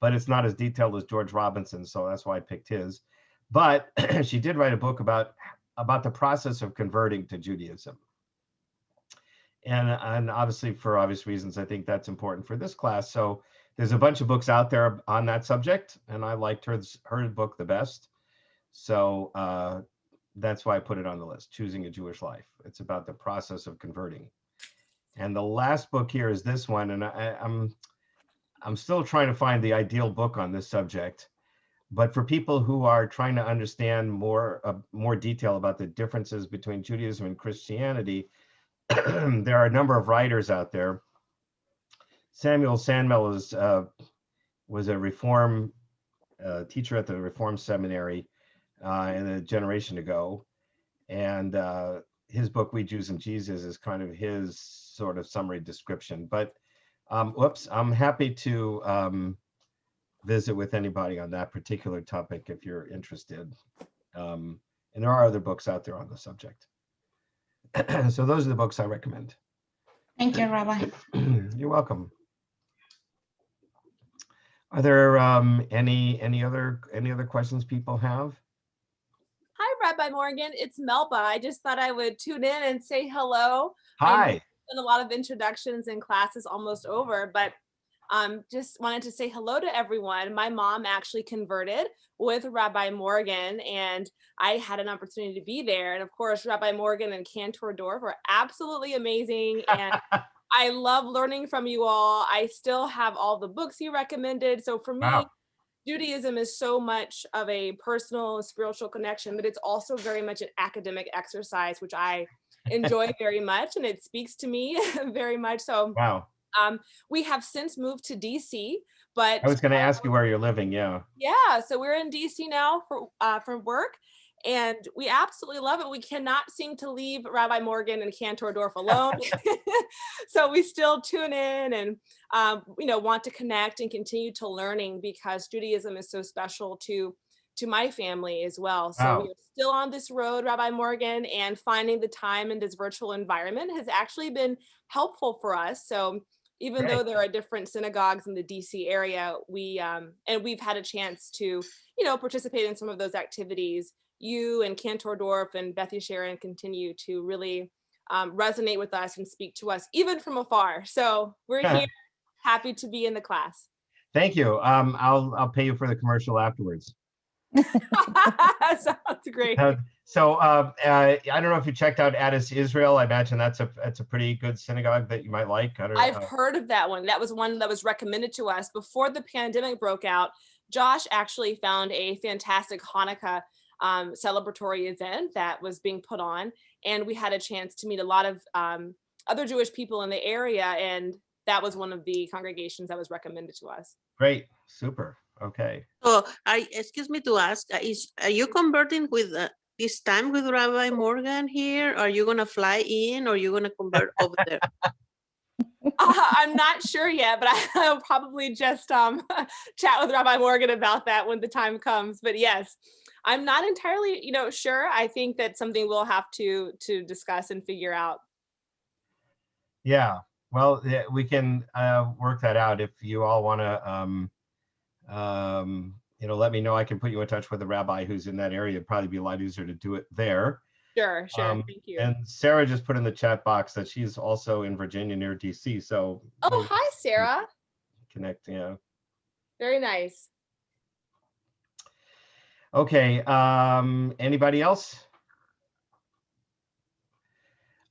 but it's not as detailed as George Robinson, so that's why I picked his. But she did write a book about the process of converting to Judaism. And obviously, for obvious reasons, I think that's important for this class. So there's a bunch of books out there on that subject, and I liked her book the best. So that's why I put it on the list, Choosing a Jewish Life. It's about the process of converting. And the last book here is this one, and I'm still trying to find the ideal book on this subject. But for people who are trying to understand more detail about the differences between Judaism and Christianity, there are a number of writers out there. Samuel Sandmel was a Reform teacher at the Reform Seminary a generation ago. And his book, We Jews and Jesus, is kind of his sort of summary description. But I'm happy to visit with anybody on that particular topic if you're interested. And there are other books out there on the subject. So those are the books I recommend. Thank you, Rabbi. You're welcome. Are there any other questions people have? Hi, Rabbi Morgan. It's Melba. I just thought I would tune in and say hello. Hi. And a lot of introductions and classes almost over, but just wanted to say hello to everyone. My mom actually converted with Rabbi Morgan, and I had an opportunity to be there. And of course, Rabbi Morgan and Cantor Dorf are absolutely amazing. And I love learning from you all. I still have all the books you recommended. So for me, wow, Judaism is so much of a personal spiritual connection, but it's also very much an academic exercise, which I enjoy very much. And it speaks to me very much. So wow. We have since moved to DC, but I was going to ask you where you're living. Yeah. Yeah. So we're in DC now for work, and we absolutely love it. We cannot seem to leave Rabbi Morgan and Cantor Dorf alone. So we still tune in and, want to connect and continue to learning, because Judaism is so special to my family as well. So wow, we are still on this road, Rabbi Morgan, and finding the time in this virtual environment has actually been helpful for us. So even though there are different synagogues in the DC area, and we've had a chance to, participate in some of those activities. You and Cantor Dorf and Beth Yeshurun continue to really resonate with us and speak to us even from afar. So we're here, happy to be in the class. Thank you. I'll pay you for the commercial afterwards. Sounds great. So I don't know if you checked out Addis Israel. I imagine that's a pretty good synagogue that you might like. I don't know. I've heard of that one. That was one that was recommended to us before the pandemic broke out. Josh actually found a fantastic Hanukkah celebratory event that was being put on, and we had a chance to meet a lot of other Jewish people in the area, and that was one of the congregations that was recommended to us. Great, super. Okay. So, excuse me to ask, are you converting with this time with Rabbi Morgan here? Are you gonna fly in, or are you gonna convert over there? I'm not sure yet, but I'll probably just chat with Rabbi Morgan about that when the time comes. But yes, I'm not entirely, sure. I think that's something we'll have to discuss and figure out. Yeah. Well, yeah, we can work that out if you all want to. Let me know. I can put you in touch with a rabbi who's in that area. It'd probably be a lot easier to do it there. Sure. Thank you. And Sarah just put in the chat box that she's also in Virginia near DC. So. Oh, hi, Sarah. Connect. Yeah. Very nice. Okay. Anybody else?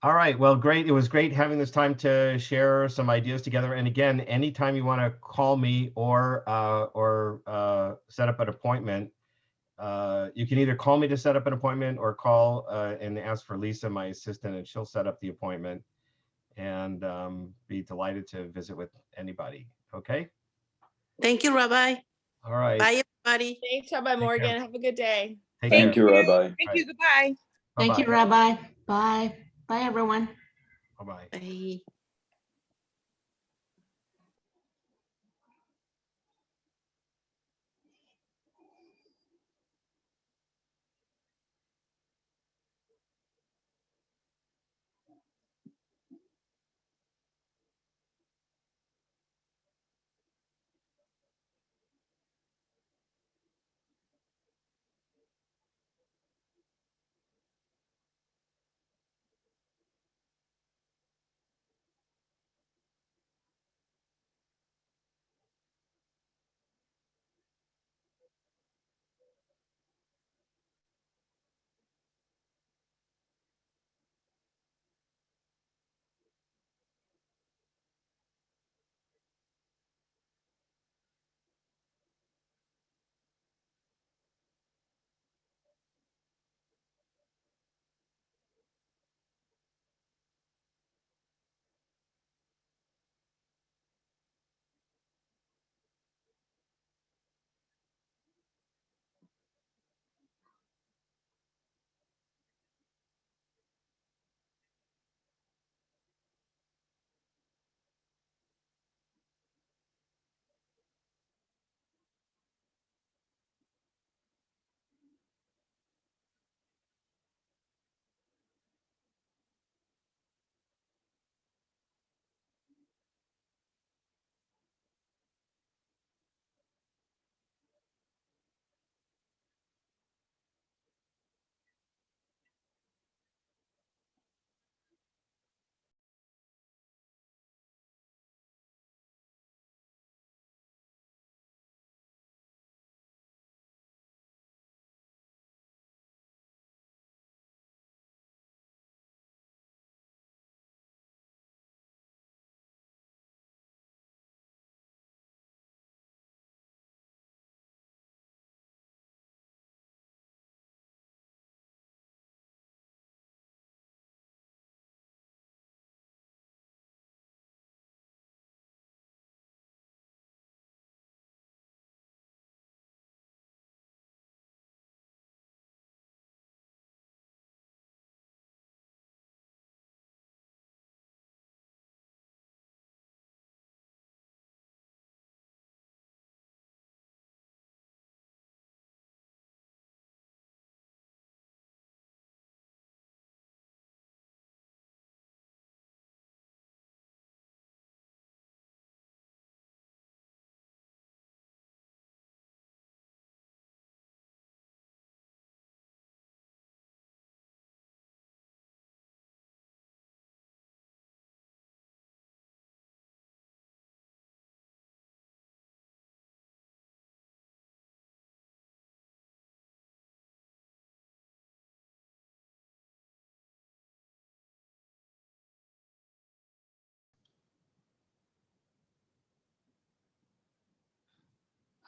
All right. Well, great. It was great having this time to share some ideas together. And again, anytime you want to call me or set up an appointment, you can either call me to set up an appointment or call and ask for Lisa, my assistant, and she'll set up the appointment, and be delighted to visit with anybody. Okay. Thank you, Rabbi. All right. Bye, everybody. Thanks, Rabbi Morgan. Have a good day. Thank you, Rabbi. Thank you. Goodbye. Thank you, Rabbi. Bye. Bye, everyone. Bye-bye. Bye.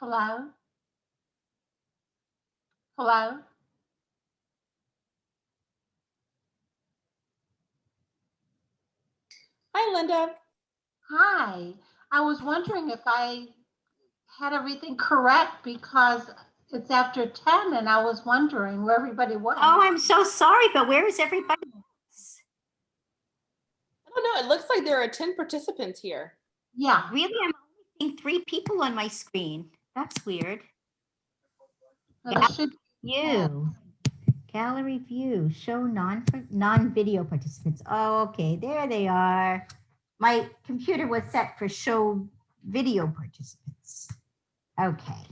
Hello? Hello? Hi, Linda. Hi. I was wondering if I had everything correct because it's after 10 and I was wondering where everybody was. Oh, I'm so sorry, but where is everybody? I don't know. It looks like there are 10 participants here. Yeah. Really, I'm only seeing 3 people on my screen. That's weird. Well, it should- View. Gallery view. Show non-video participants. Oh, okay. There they are. My computer was set for show video participants. Okay.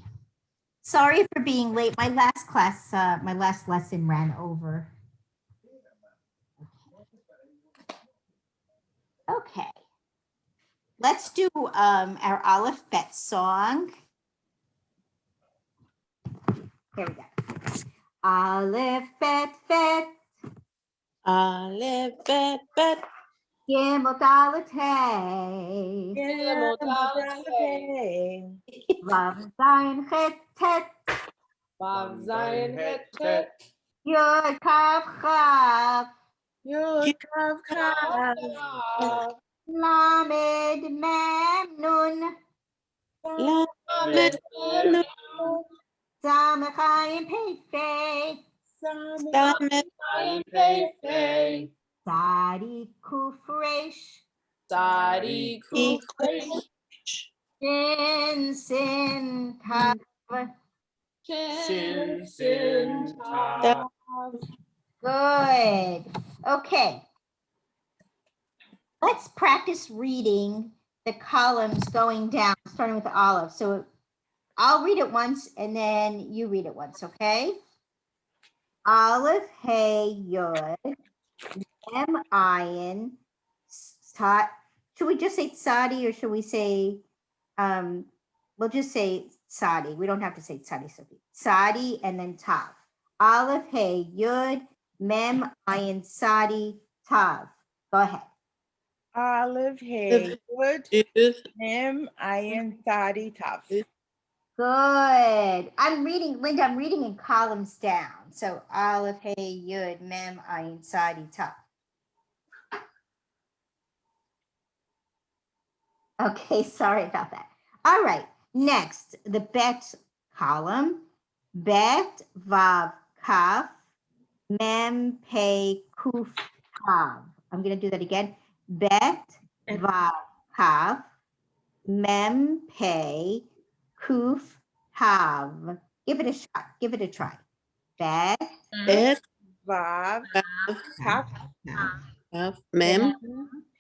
Sorry for being late. My last class, my last lesson ran over. Okay. Let's do our Aleph Bet song. Here we go. Aleph Bet Bet. Aleph, bet, bet. Gimel Dalet Hey. Gimel, Dalet, Hey. Vav Zayin Chet Tet. Vav, Zayin, Het, Tet. Yod Kav Chav. Yod, Kav, Chav. Lamed Mem Nun. Lamed, Nun. Samech Ayin Pei Fei. Samet, Ayin, Pei, Fei. Sadi Kuf Resh. Sadi, Kuf, Resh. Shin Sin Tav. Shin, Sin, Tav. Good. Okay. Let's practice reading the columns going down, starting with the Aleph. So I'll read it once and then you read it once, okay? Aleph, Hey, Yod, Mem, Ayin, should we just say Tzadi or should we say, we'll just say Tzadi. We don't have to say Tzadi, Sophie. Tzadi and then Tav. Aleph, Hey, Yud, Mem, Ayin, Tzadi, Tav. Go ahead. Aleph, Hey, Yud, Mem, Ayin, Tzadi, Tav. Good. I'm reading, Linda, I'm reading in columns down. So Aleph, Hey, Yud, Mem, Ayin, Tzadi, Tav. Okay, sorry about that. All right, next, the Bet column. Bet, Vav, Kaf, Mem, Pei, Kuf, Tav. I'm going to do that again. Bet, Vav, Kaf, Mem, Pei, Kuf, Tav. Give it a shot. Give it a try. Bet, Vav, Kaf, Mem,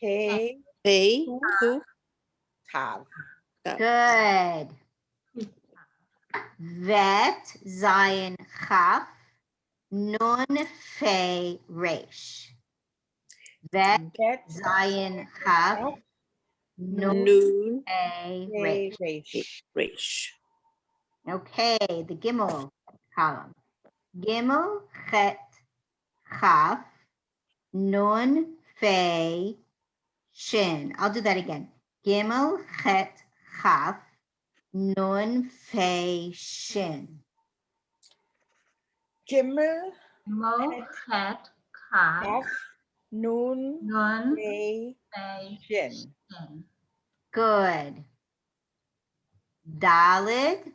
Pei, Pei, Kuf, Tav. good. Vet, Zion, Chaf, Nun, Fei, Resh. Vet, Zion, Chaf, Nun, Fei, Resh. Resh. Okay, the Gimel column. Gimel, Chet, Chaf, Nun, Fei, Shin. I'll do that again. Gimel, Chet, Chaf, Nun, Fei, Shin. Gimel, Chet, Kaf, Nun, Nun, Fei, Shin. Good. Dalid,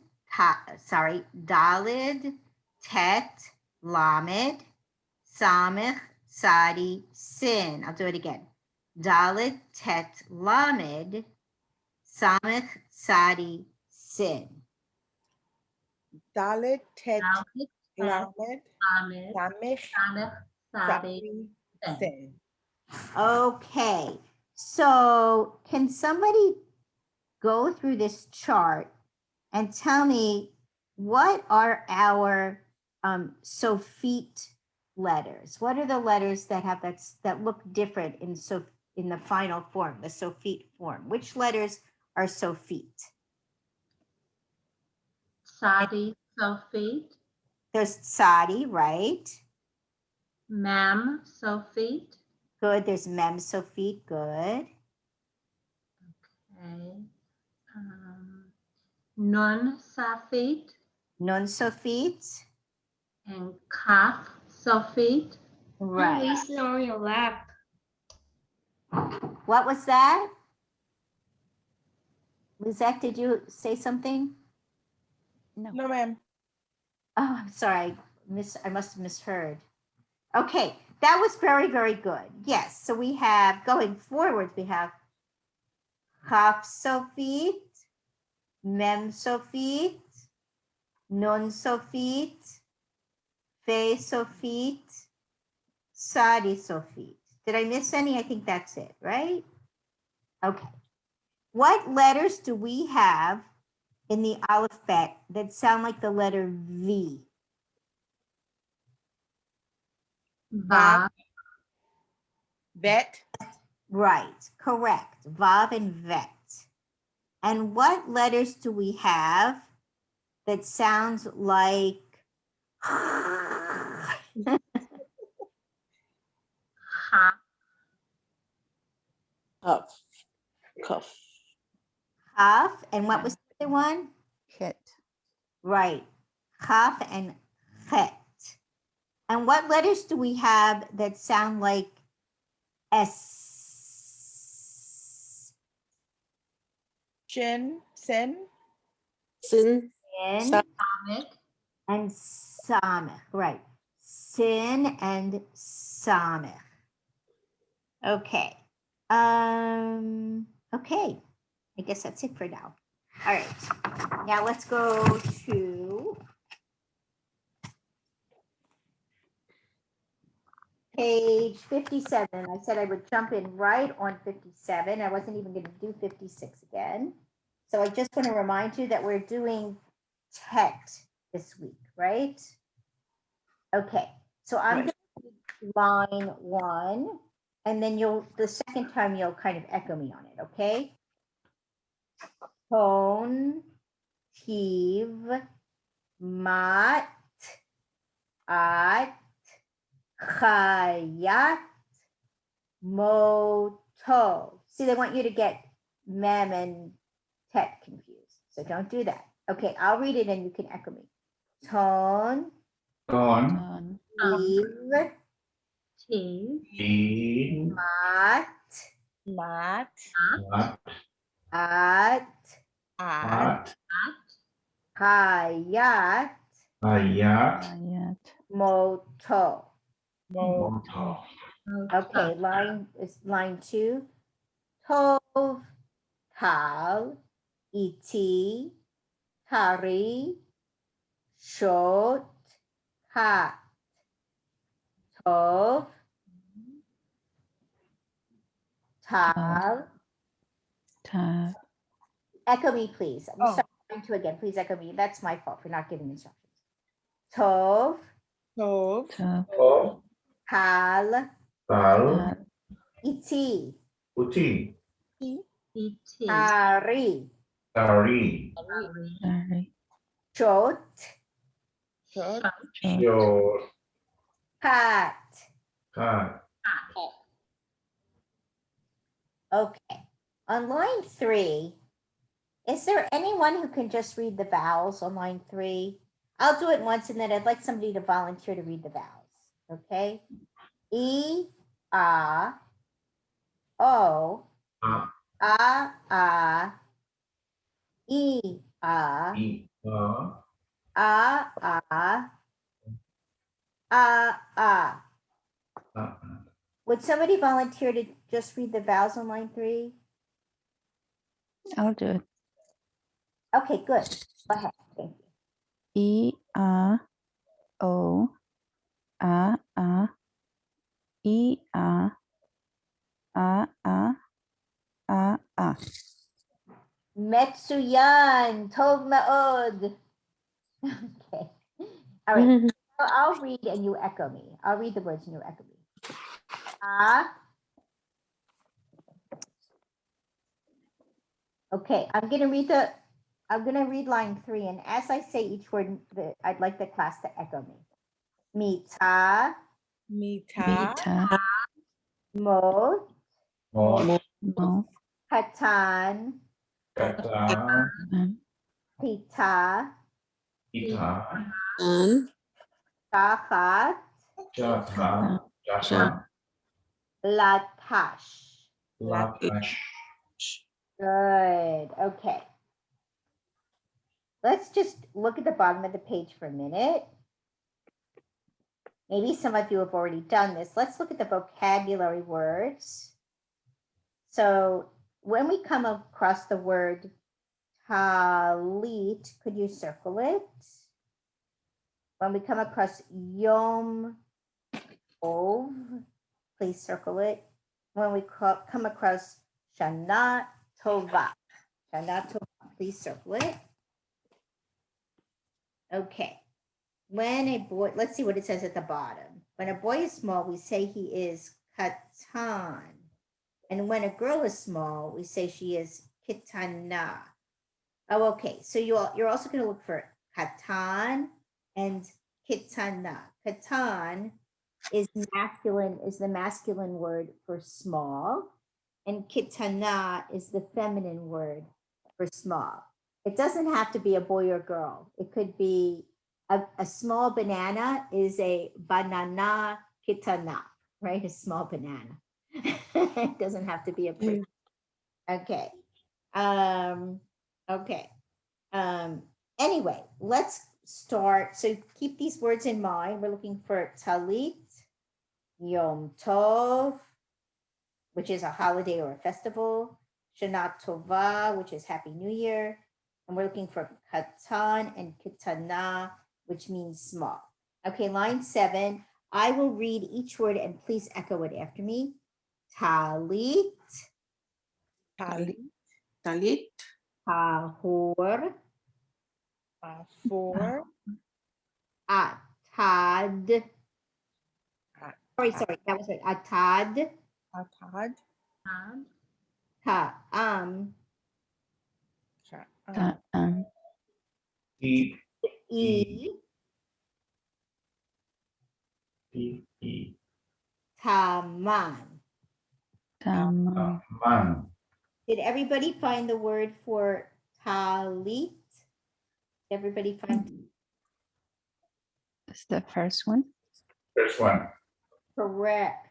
Dalid, Tet, Lamed, Samech, Sadi, Sin. I'll do it again. Dalid, Tet, Lamed, Samech, Sadi, Sin. Dalet, Tet, Lamed, Samech, Sadi, Sin. Okay, so can somebody go through this chart and tell me what are our Sophite letters? What are the letters that have that look different in the final form, the Sophite form? Which letters are Sophite? Sadi, Sophite. There's Sadi, right? Mem, Sophite. Good. There's Mem Sophite. Good. Okay. Nun Safit, Nun Sofit. and Kaf Safit. Right. Listen on your lap. What was that? Lizette, did you say something? No, ma'am. Oh, I'm sorry. I must have misheard. Okay, that was very, very good. Yes, so we have, going forward, we have Chaf Sofit, Mem Sofit, Nun Sofit, Fe Sofit, Sadi Sofit. Did I miss any? I think that's it, right? Okay. What letters do we have in the alphabet that sound like the letter V? Vav, Vet. Right, correct. Vav and Vet. And what letters do we have that sounds like Ha, Cuff. Cuff. Chaf? And what was the other one? Chet. Right, Chaf and Chet. And what letters do we have that sound like S? Shin. Sin. Sin. Sin Samik, and Samech, right. Sin and Samech. Okay. Okay. I guess that's it for now. All right. Now let's go to page 57. I said I would jump in right on 57. I wasn't even going to do 56 again. So I just want to remind you that we're doing Tet this week, right? Okay. So I'm Right. going to line 1, and then the second time you'll kind of echo me on it, okay? Ton, tiv, mat, at, chayat, moto. See, they want you to get mem and tet confused, so don't do that. Okay, I'll read it and you can echo me. Ton, Ton. tiv, Tiv, mat, Mat. at, At. chayat, Ayat. moto. Moto. Okay, line 2. Tov, tal, iti, tari, shot, hat. Tov, tal. Ta. Echo me, please. I'm Oh. sorry, line 2 again. Please echo me. That's my fault for not giving instructions. Tov, Tov. Ta. tal, Ta. iti, Uti, iti, tari, Tari, Tari. shot, Shot. Yor, hat. Kat, Okay. On line 3, is there anyone who can just read the vowels on line 3? I'll do it once and then I'd like somebody to volunteer to read the vowels. Okay. E, A, O, A, A, E, A, I, A. A. Would somebody volunteer to just read the vowels on line 3? I'll do it. Okay, good. Go ahead. Thank you. E, A, O, A, E, A, A. Metsuyan, Tov Ma'od. Okay. All right. So I'll read and you echo me. I'll read the words and you echo me. Okay, I'm gonna read line 3, and as I say each word, I'd like the class to echo me. Mita, Mita. Mot, Mot, Mo. Katan, Kata, Pita, Ita, Tachat, Jata, Jata, Latash. Latash. Good. Okay. Let's just look at the bottom of the page for a minute. Maybe some of you have already done this. Let's look at the vocabulary words. So when we come across the word talit, could you circle it? When we come across Yom Tov, please circle it. When we come across Shana Tova, please circle it. Okay. When a boy, let's see what it says at the bottom. When a boy is small, we say he is katan. And when a girl is small, we say she is kitana. Oh, okay. So you're also going to look for katan and kitana. Katan is masculine, is the masculine word for small, and kitana is the feminine word for small. It doesn't have to be a boy or girl. It could be a small banana is a banana kitana, right? A small banana. It doesn't have to be a person. Okay. Okay. Anyway, let's start. So keep these words in mind. We're looking for talit, Yom Tov, which is a holiday or a festival, Shana Tova, which is Happy New Year, and we're looking for katan and kitana, which means small. Okay, line 7. I will read each word and please echo it after me. Talit, Talit, tahor, for, atad. Sorry, that was right. Atad, atad, ta'am, E, e, E, taman. Man. Did everybody find the word for talit? Everybody find That's the first one. First one. correct?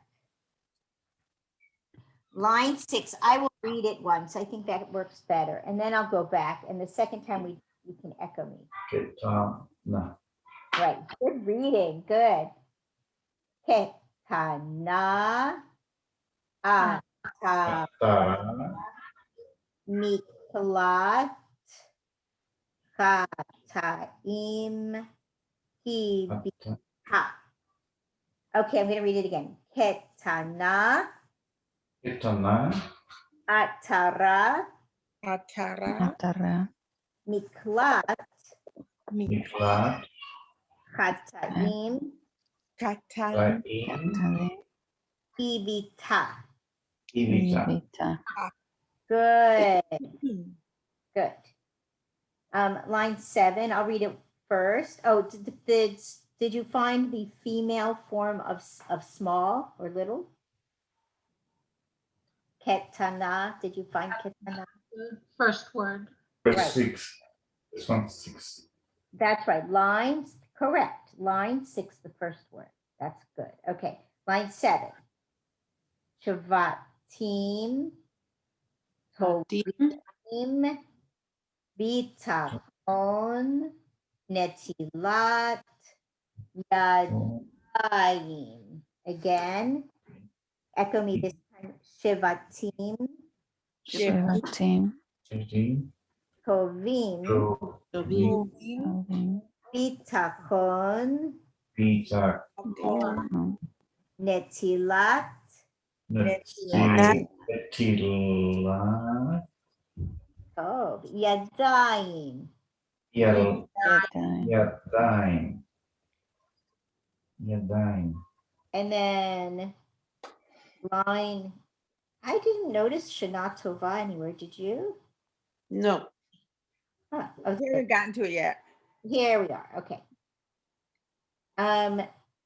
Line 6, I will read it once. I think that works better. And then I'll go back. And the second time you can echo me. Ketana. Right. Good reading. Good. Ketana. Ata. Tara. Miklat. Kataim. Hibita. Okay, I'm going to read it again. Ketana. Ketana. Atara. atara, Miklat. Miklat. Kataim. kataim, Taim. Hibita. Ibita. Good. Good. Line 7, I'll read it first. Oh, did you find the female form of small or little? Ketana, did you find ketana? The first word. Verse Right. 6. This one's 6. That's right. Lines, correct. Line 6, the first word. That's good. Okay. Line 7. Shavatim. Tovim. Bitachon. Netilat. Yadayim. Again, echo me this time. Shivatim. Shivatim. 15. Tovim. Bitachon. Pizza. Netilat. Netila. Oh, Yadayim. Yadayim. And then line, I didn't notice Shana Tova anywhere, did you? no, Huh, we okay. haven't gotten to it yet. Here we are, okay.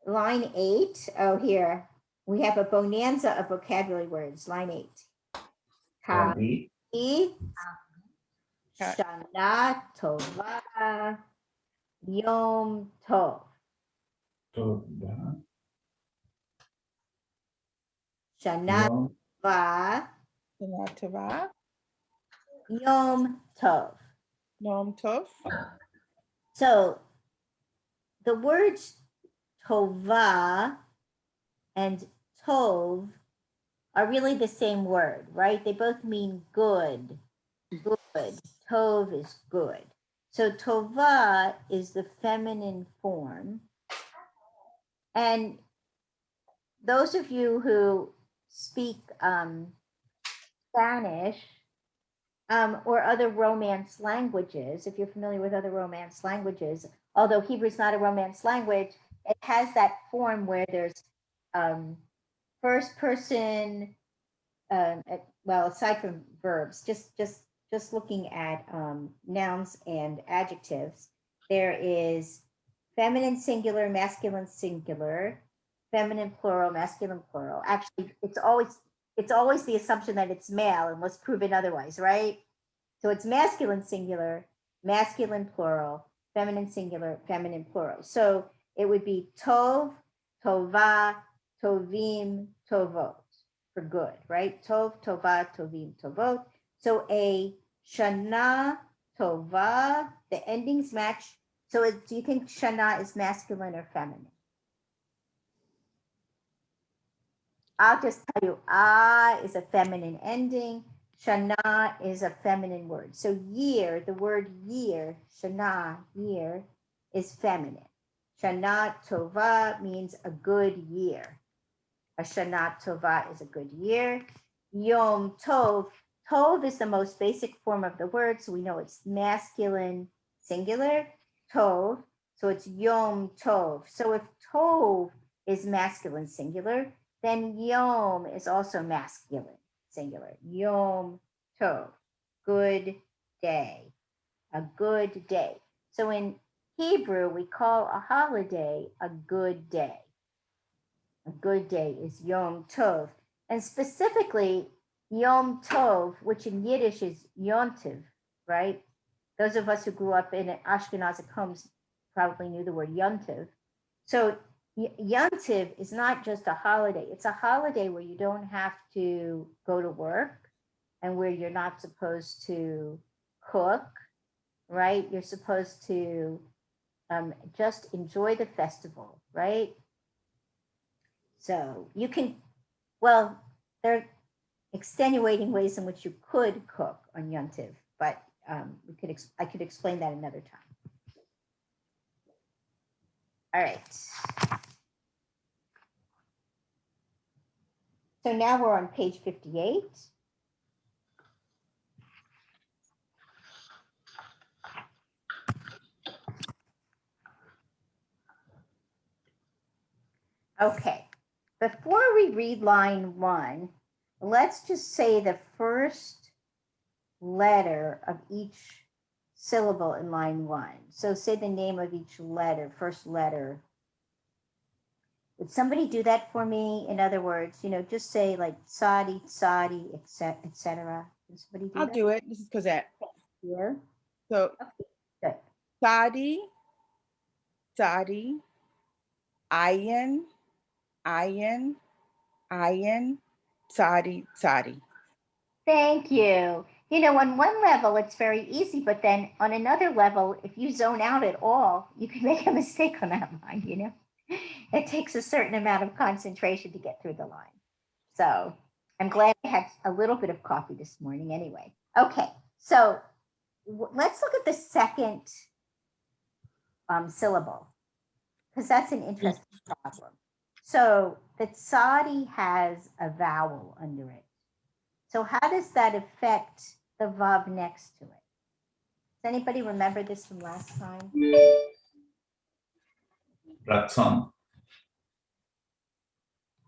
Line 8, oh, here. We have a bonanza of vocabulary words, line 8. Talit, Shana Tova, Yom Tov. Toda. Shana Yom. Tova, Shana Tova, Yom Tov. Yom Tov. So the words Tova and Tov are really the same word, right? They both mean good, good. Tov is good. So Tova is the feminine form. And those of you who speak Spanish or other Romance languages, if you're familiar with other Romance languages, although Hebrew is not a Romance language, it has that form where there's first person, well, aside from verbs, just looking at nouns and adjectives, there is feminine singular, masculine singular, feminine plural, masculine plural. Actually, it's always the assumption that it's male unless proven otherwise, right? So it's masculine singular, masculine plural, feminine singular, feminine plural. So it would be tov, tova, tovim, tovot for good, right? Tov, tova, tovim, tovot. So a shana tova, the endings match. So do you think shana is masculine or feminine? I'll just tell you, is a feminine ending. Shana is a feminine word. So year, the word year, shana, year, is feminine. Shana tova means a good year. A shana tova is a good year. Yom tov, tov is the most basic form of the word, so we know it's masculine singular, tov, so it's yom tov. So if tov is masculine singular, then yom is also masculine singular. Yom tov, good day, a good day. So in Hebrew, we call a holiday a good day. A good day is Yom Tov. And specifically, Yom Tov, which in Yiddish is Yontiv, right? Those of us who grew up in Ashkenazic homes probably knew the word Yontiv. So Yontiv is not just a holiday. It's a holiday where you don't have to go to work and where you're not supposed to cook, right? You're supposed to just enjoy the festival, right? So you can, well, there are extenuating ways in which you could cook on Yontiv, but I could explain that another time. All right. So now we're on page 58. Okay. Before we read line 1, let's just say the first letter of each syllable in line 1. So say the name of each letter, first letter. Would somebody do that for me? In other words, just say like Sadi, Sadi, etc. Can somebody do I'll that? do it. This is Cosette. Here. So, Good. Sadi, Sadi, Ayin, Ayin, Ayin, Sadi, Sadi. Thank you. On one level, it's very easy, but then on another level, if you zone out at all, you can make a mistake on that line, It takes a certain amount of concentration to get through the line. So I'm glad I had a little bit of coffee this morning anyway. Okay, so let's look at the second syllable, because that's an interesting problem. So the tzadi has a vowel under it. So how does that affect the vav next to it? Does anybody remember this from last time? Ratzon.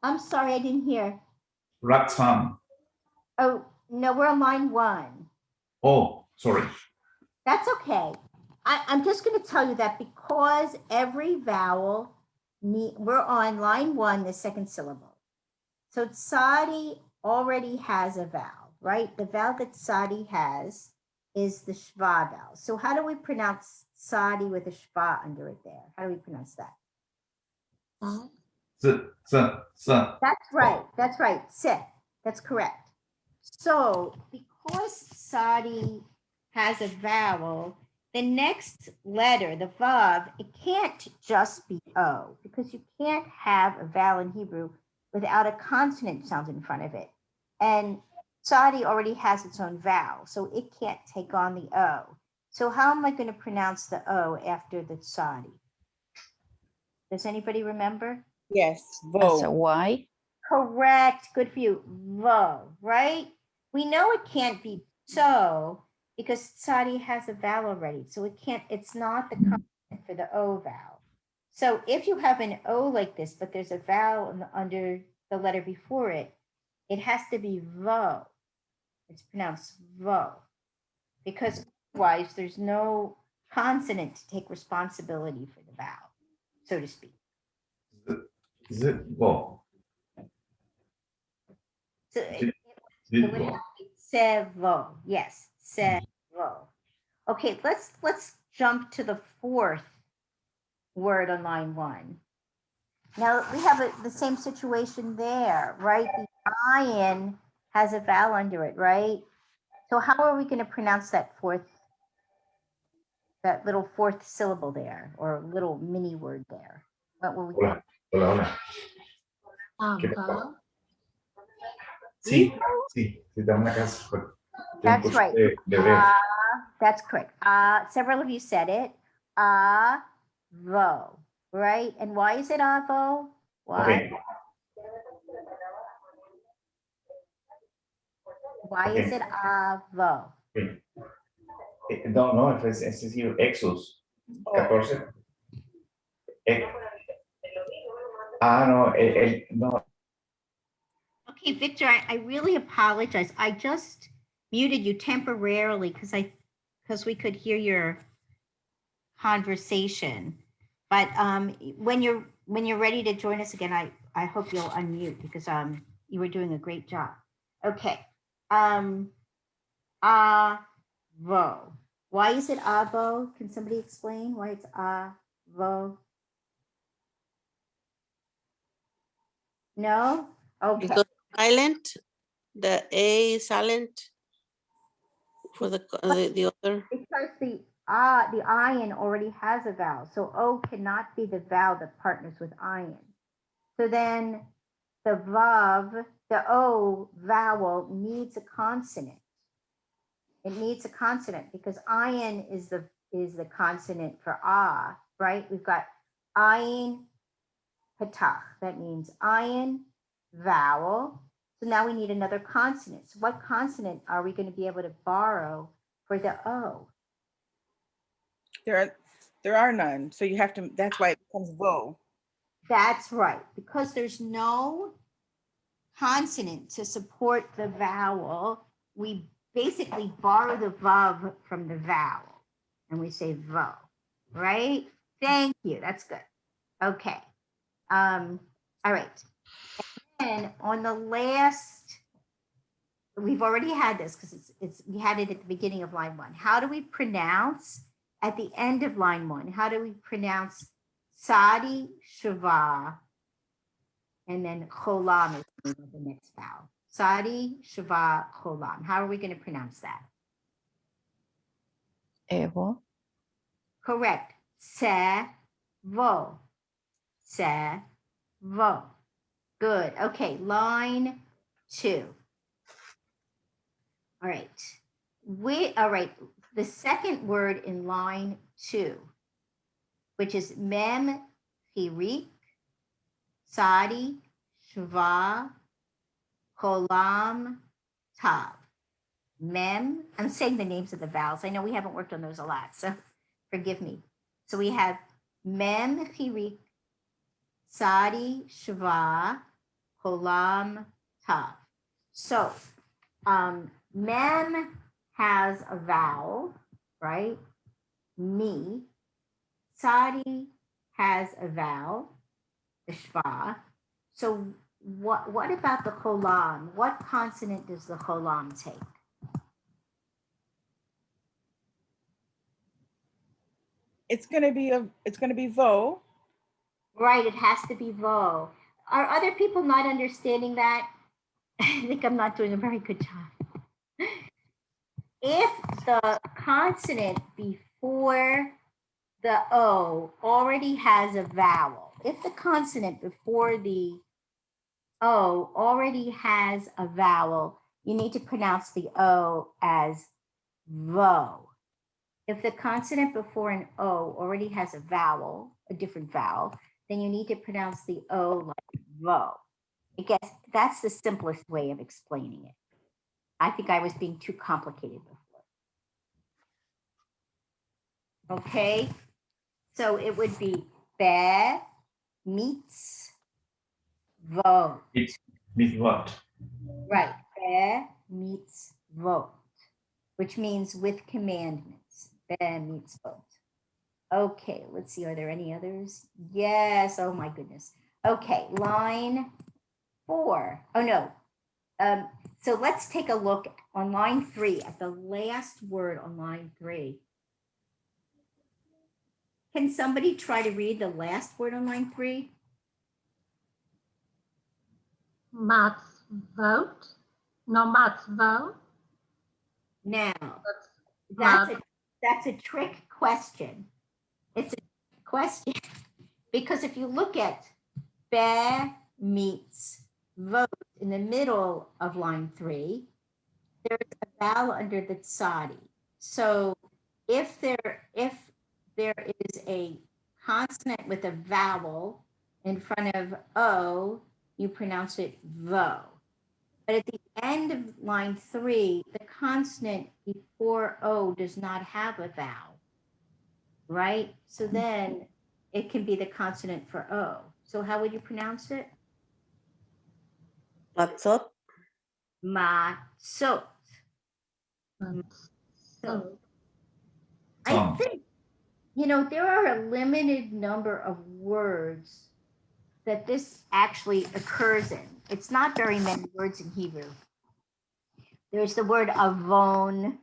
I'm sorry, I didn't hear. Ratzon. Oh, no, we're on line 1. Oh, sorry. That's okay. I'm just going to tell you that because every vowel, we're on line 1, the second syllable. So tzadi already has a vowel, right? The vowel that tzadi has is the shva vowel. So how do we pronounce sadi with a shva under it there? How do we pronounce that? That's right. That's right. Se. That's correct. So because sadi has a vowel, the next letter, the vav, it can't just be O, because you can't have a vowel in Hebrew without a consonant sound in front of it. And sadi already has its own vowel, so it can't take on the O. So how am I going to pronounce the O after the sadi? Does anybody remember? Yes, As a vo. Y. Correct. Good for you. Vo, right? We know it can't be so because sadi has a vowel already. So it can't, it's not the consonant for the O vowel. So if you have an O like this, but there's a vowel under the letter before it, it has to be vo. It's pronounced vo, because otherwise there's no consonant to take responsibility for the vowel, so to speak. Well, So it would have to be sevo. Yes, sevo. Okay, let's jump to the fourth word on line 1. Now we have the same situation there, right? The ayin has a vowel under it, right? So how are we going to pronounce that little fourth syllable there, or little mini word there? What will we call it? Avo. Sí, da una casa. That's right. That's correct. Several of you said it. Avo, right? And why is it avo? Why? Okay. Why is it avo? Okay. No, es decir, Exodus 14. No. Okay, Victor, I really apologize. I just muted you temporarily because we could hear your conversation. But when you're ready to join us again, I hope you'll unmute, because you were doing a great job. Okay. Avo. Why is it avo? Can somebody explain why it's avo? No? Okay. Because silent, the A is silent for the other. Because the ayin already has a vowel, so O cannot be the vowel that partners with ayin. So then the vav, the O vowel, needs a consonant. It needs a consonant because ayin is the consonant for right? We've got ayin patach. That means ayin vowel. So now we need another consonant. So what consonant are we going to be able to borrow for the O? There are none. So you have to, that's why it becomes vo. That's right. Because there's no consonant to support the vowel, we basically borrow the vav from the vowel and we say vo, right? Thank you. That's good. Okay. All right. And on the last, we've already had this because we had it at the beginning of line 1. How do we pronounce at the end of line 1? How do we pronounce sadi, shava, and then cholam is the next vowel? Sadi, shava, cholam. How are we going to pronounce that? Evo. Correct. Se, vo. Se, vo. Good. Okay, line 2. All right. All right. The second word in line 2, which is mem, chirik, sadi, shva, cholam, tav. Mem, I'm saying the names of the vowels. I know we haven't worked on those a lot, so forgive me. So we have mem, chirik, sadi, shva, cholam, tav. So mem has a vowel, right? Me. Sadi has a vowel, the shva. So what about the cholam? What consonant does the cholam take? it's gonna be vo. Right, it has to be vo. Are other people not understanding that? I think I'm not doing a very good job. If the consonant before the O already has a vowel, if the consonant before the O already has a vowel, you need to pronounce the O as vo. If the consonant before an O already has a vowel, a different vowel, then you need to pronounce the O like vo. I guess that's the simplest way of explaining it. I think I was being too complicated before. Okay, so it would be be meets vote. Meet what? Right, be meets vote, which means with commandments. Be meets vote. Okay, let's see, are there any others? Yes, oh my goodness. Okay, line 4. Oh no. So let's take a look on line 3 at the last word on line 3. Can somebody try to read the last word on line 3? Matzvot. No, matzvot. Now, that's a trick question. It's a question because if you look at be meets vote in the middle of line 3, there's a vowel under the tzadi. So if there is a consonant with a vowel in front of O, you pronounce it vo. But at the end of line 3, the consonant before O does not have a vowel, right? So then it can be the consonant for O. So how would you pronounce it? Matzot. Matzot. So I Tom. think, there are a limited number of words that this actually occurs in. It's not very many words in Hebrew. There's the word avon,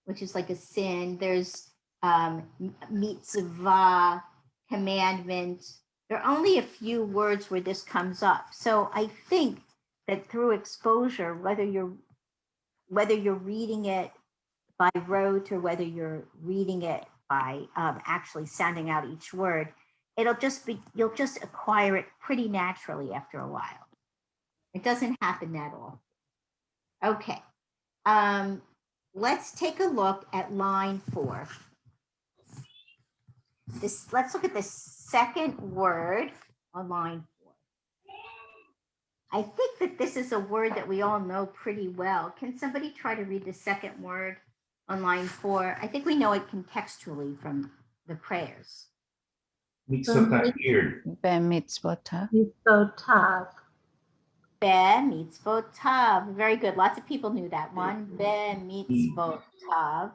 which is like a sin. There's mitzvah, commandment. There are only a few words where this comes up. So I think that through exposure, whether you're reading it by rote or whether you're reading it by actually sounding out each word, you'll just acquire it pretty naturally after a while. It doesn't happen that often. Okay. Let's take a look at line 4. Let's look at the second word on line 4. I think that this is a word that we all know pretty well. Can somebody try to read the second word on line 4? I think we know it contextually from the prayers. Mitzvotah. Be mitzvotav. Mitzvotav. Be mitzvotav. Very good. Lots of people knew that one. Be mitzvotav.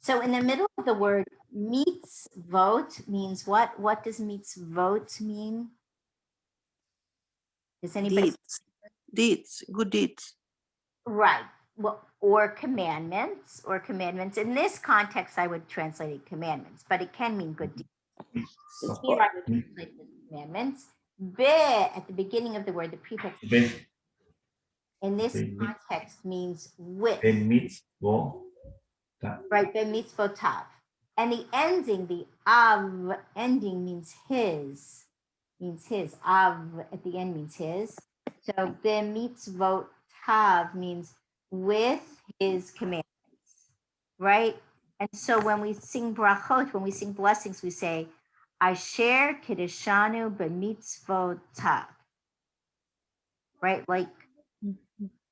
So in the middle of the word, mitzvot means what? What does mitzvot mean? Does anybody? Deeds, good deeds. Right. Well, or commandments. In this context, I would translate it commandments, but it can mean good deeds. So here I would translate it as commandments. Be at the beginning of the word, the prefix in this context means with. Right, be mitzvotav. And the ending, the av ending means his. Av at the end means his. So be mitzvotav means with his commandments, right? And so when we sing brachot, when we sing blessings, we say, Asher kiddushanu b'mitzvotav, right? Like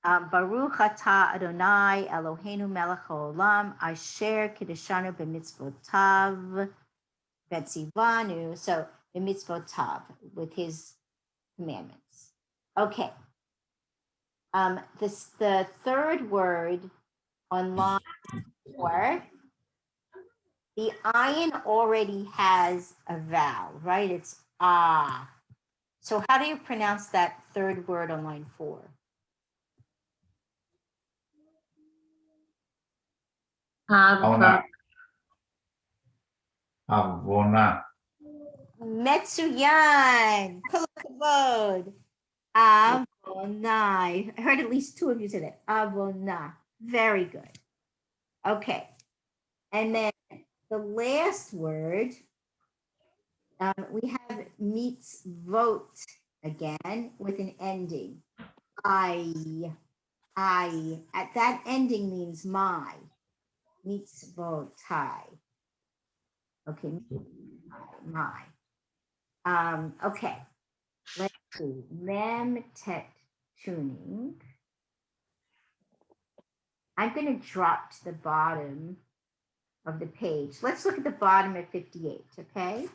Baruch atah Adonai Eloheinu melech haolam Asher kiddushanu b'mitzvotav v'tzivanu. So b'mitzvotav, with his commandments. Okay. The third word on line 4, the ayin already has a vowel, right? It's ah. So how do you pronounce that third word on line 4? Avona. Metsuyan. Kol hakavod. Avona. I heard at least two of you say that. Avona. Very good. Okay. And then the last word, we have meets vote again with an ending. I. At that ending means my. Meets vote. Okay. My. Okay. Let's see. Mem tet tuning. I'm going to drop to the bottom of the page. Let's look at the bottom of 58, okay?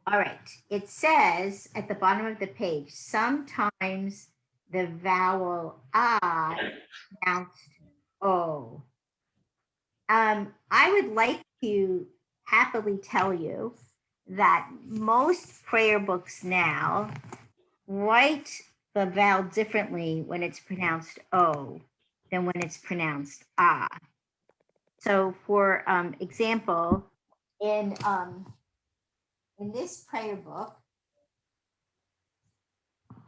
All right. It says at the bottom of the page, sometimes the vowel I pronounced O. I would like to happily tell you that most prayer books now write the vowel differently when it's pronounced O than when it's pronounced ah. So for example, in this prayer book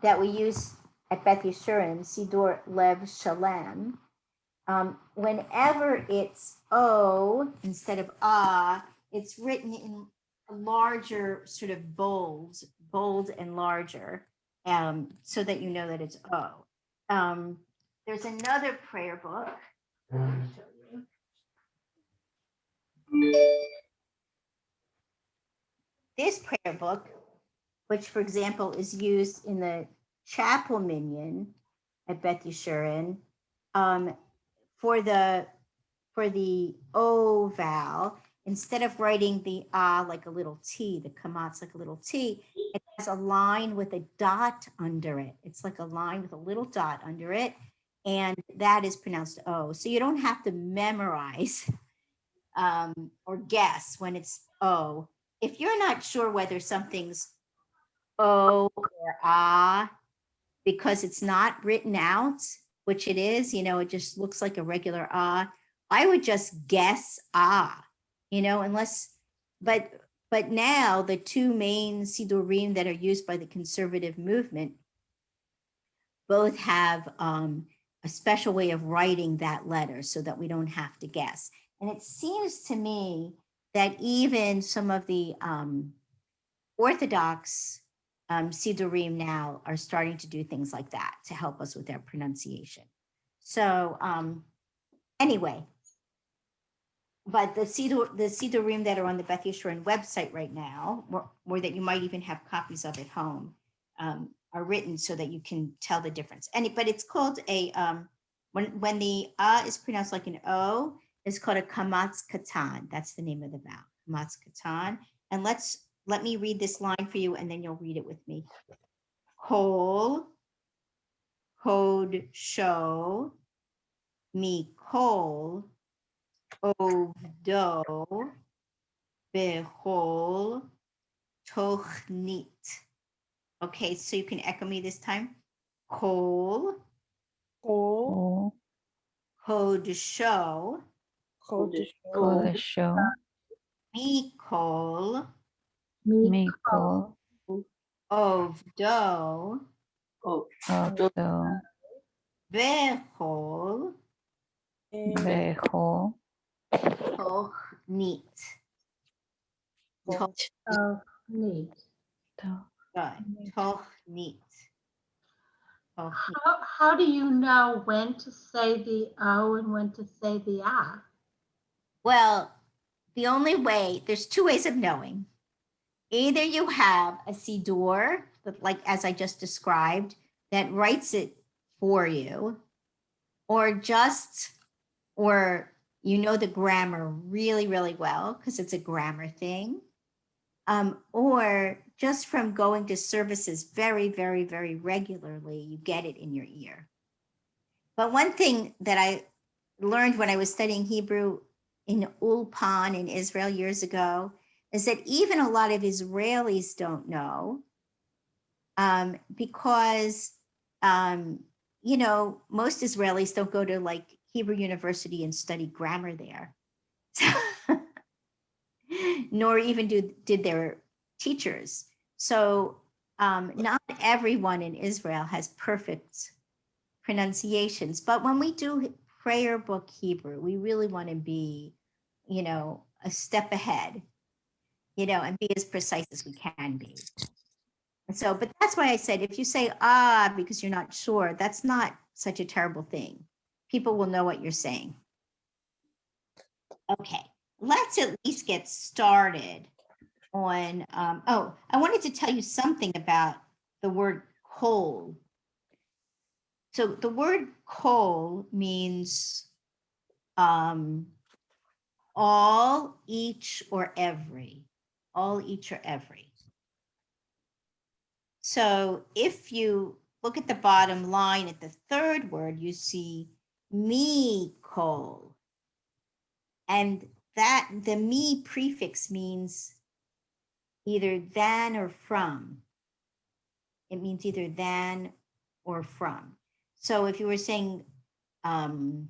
that we use at Beth Yeshurun, Sidor Lev Shalom, whenever it's O instead of ah, it's written in a larger sort of bold and larger, so that you know that it's O. There's another prayer book. Let me show you. This prayer book, which for example is used in the chapel minyan at Beth Yeshurun, for the O vowel, instead of writing the ah like a little T, the kamat's like a little T, it has a line with a dot under it. It's like a line with a little dot under it, and that is pronounced O. So you don't have to memorize or guess when it's O. If you're not sure whether something's O or ah, because it's not written out, which it is, it just looks like a regular ah, I would just guess ah, but now the two main sidurim that are used by the conservative movement both have a special way of writing that letter so that we don't have to guess. And it seems to me that even some of the Orthodox sidurim now are starting to do things like that to help us with their pronunciation. So anyway, but the sidurim that are on the Beth Yeshurun website right now, or that you might even have copies of at home, are written so that you can tell the difference. But it's called a when the is pronounced like an O, it's called a kamatz katan. That's the name of the vowel, kamatz katan. And let me read this line for you, and then you'll read it with me. Kol, hod, sho, mikol, ovdo, behol, tochnit. Okay, so you can echo me this time. Kol, hod, sho, mikol, ovdo, behol, tochnit. Neat. Tochnit. How do you know when to say the O and when to say the ah? Well, the only way, there's two ways of knowing. Either you have a siddur, like as I just described, that writes it for you, or you know the grammar really, really well because it's a grammar thing, or just from going to services very, very, very regularly, you get it in your ear. But one thing that I learned when I was studying Hebrew in Ulpan in Israel years ago is that even a lot of Israelis don't know, because most Israelis don't go to like Hebrew University and study grammar there. nor even did their teachers. So not everyone in Israel has perfect pronunciations, but when we do prayer book Hebrew, we really want to be, a step ahead, and be as precise as we can be. And so, but that's why I said, if you say, because you're not sure, that's not such a terrible thing. People will know what you're saying. Okay, let's at least get started on, I wanted to tell you something about the word kol. So the word kol means all, each, or every. All, each, or every. So if you look at the bottom line at the third word, you see mi kol. And that the mi prefix means either than or from. It means either than or from. So if you were saying asher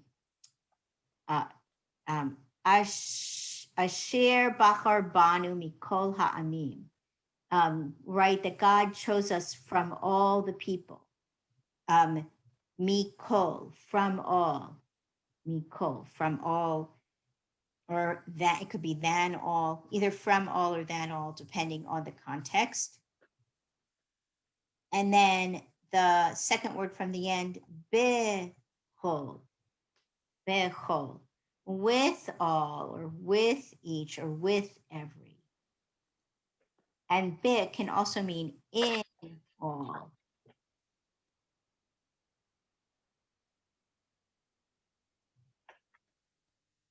bachar banu mikol ha'amim, right, that God chose us from all the people. Mikol, from all. Mikol, from all, or that it could be than all, either from all or than all, depending on the context. And then the second word from the end, bechol, bechol, with all, or with each, or with every. And be can also mean in all.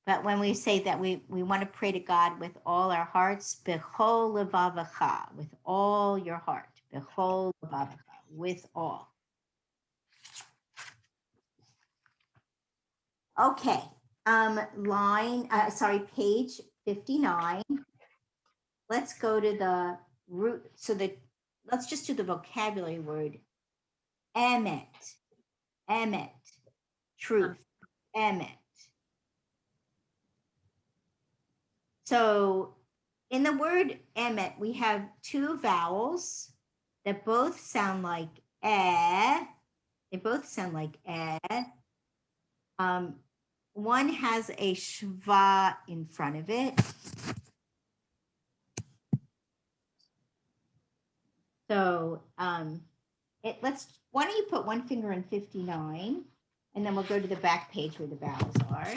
But when we say that we want to pray to God with all our hearts, bechol levavacha, with all your heart, bechol levavacha, with all. Okay, page 59. Let's go to the root. So let's just do the vocabulary word. Emet, emet, truth, emet. So in the word emet, we have two vowels that both sound like eh. They both sound like eh. One has a shva in front of it. So why don't you put one finger in 59, and then we'll go to the back page where the vowels are.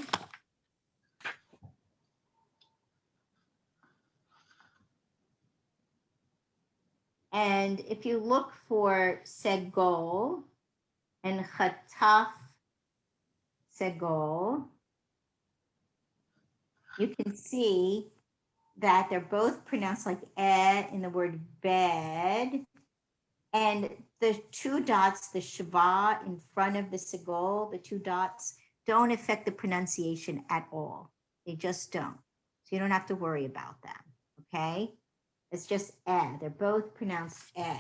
And if you look for segol and chataf segol, you can see that they're both pronounced like eh in the word bed. And the two dots, the shava in front of the segol, the two dots, don't affect the pronunciation at all. They just don't. So you don't have to worry about them, okay? It's just eh. They're both pronounced eh.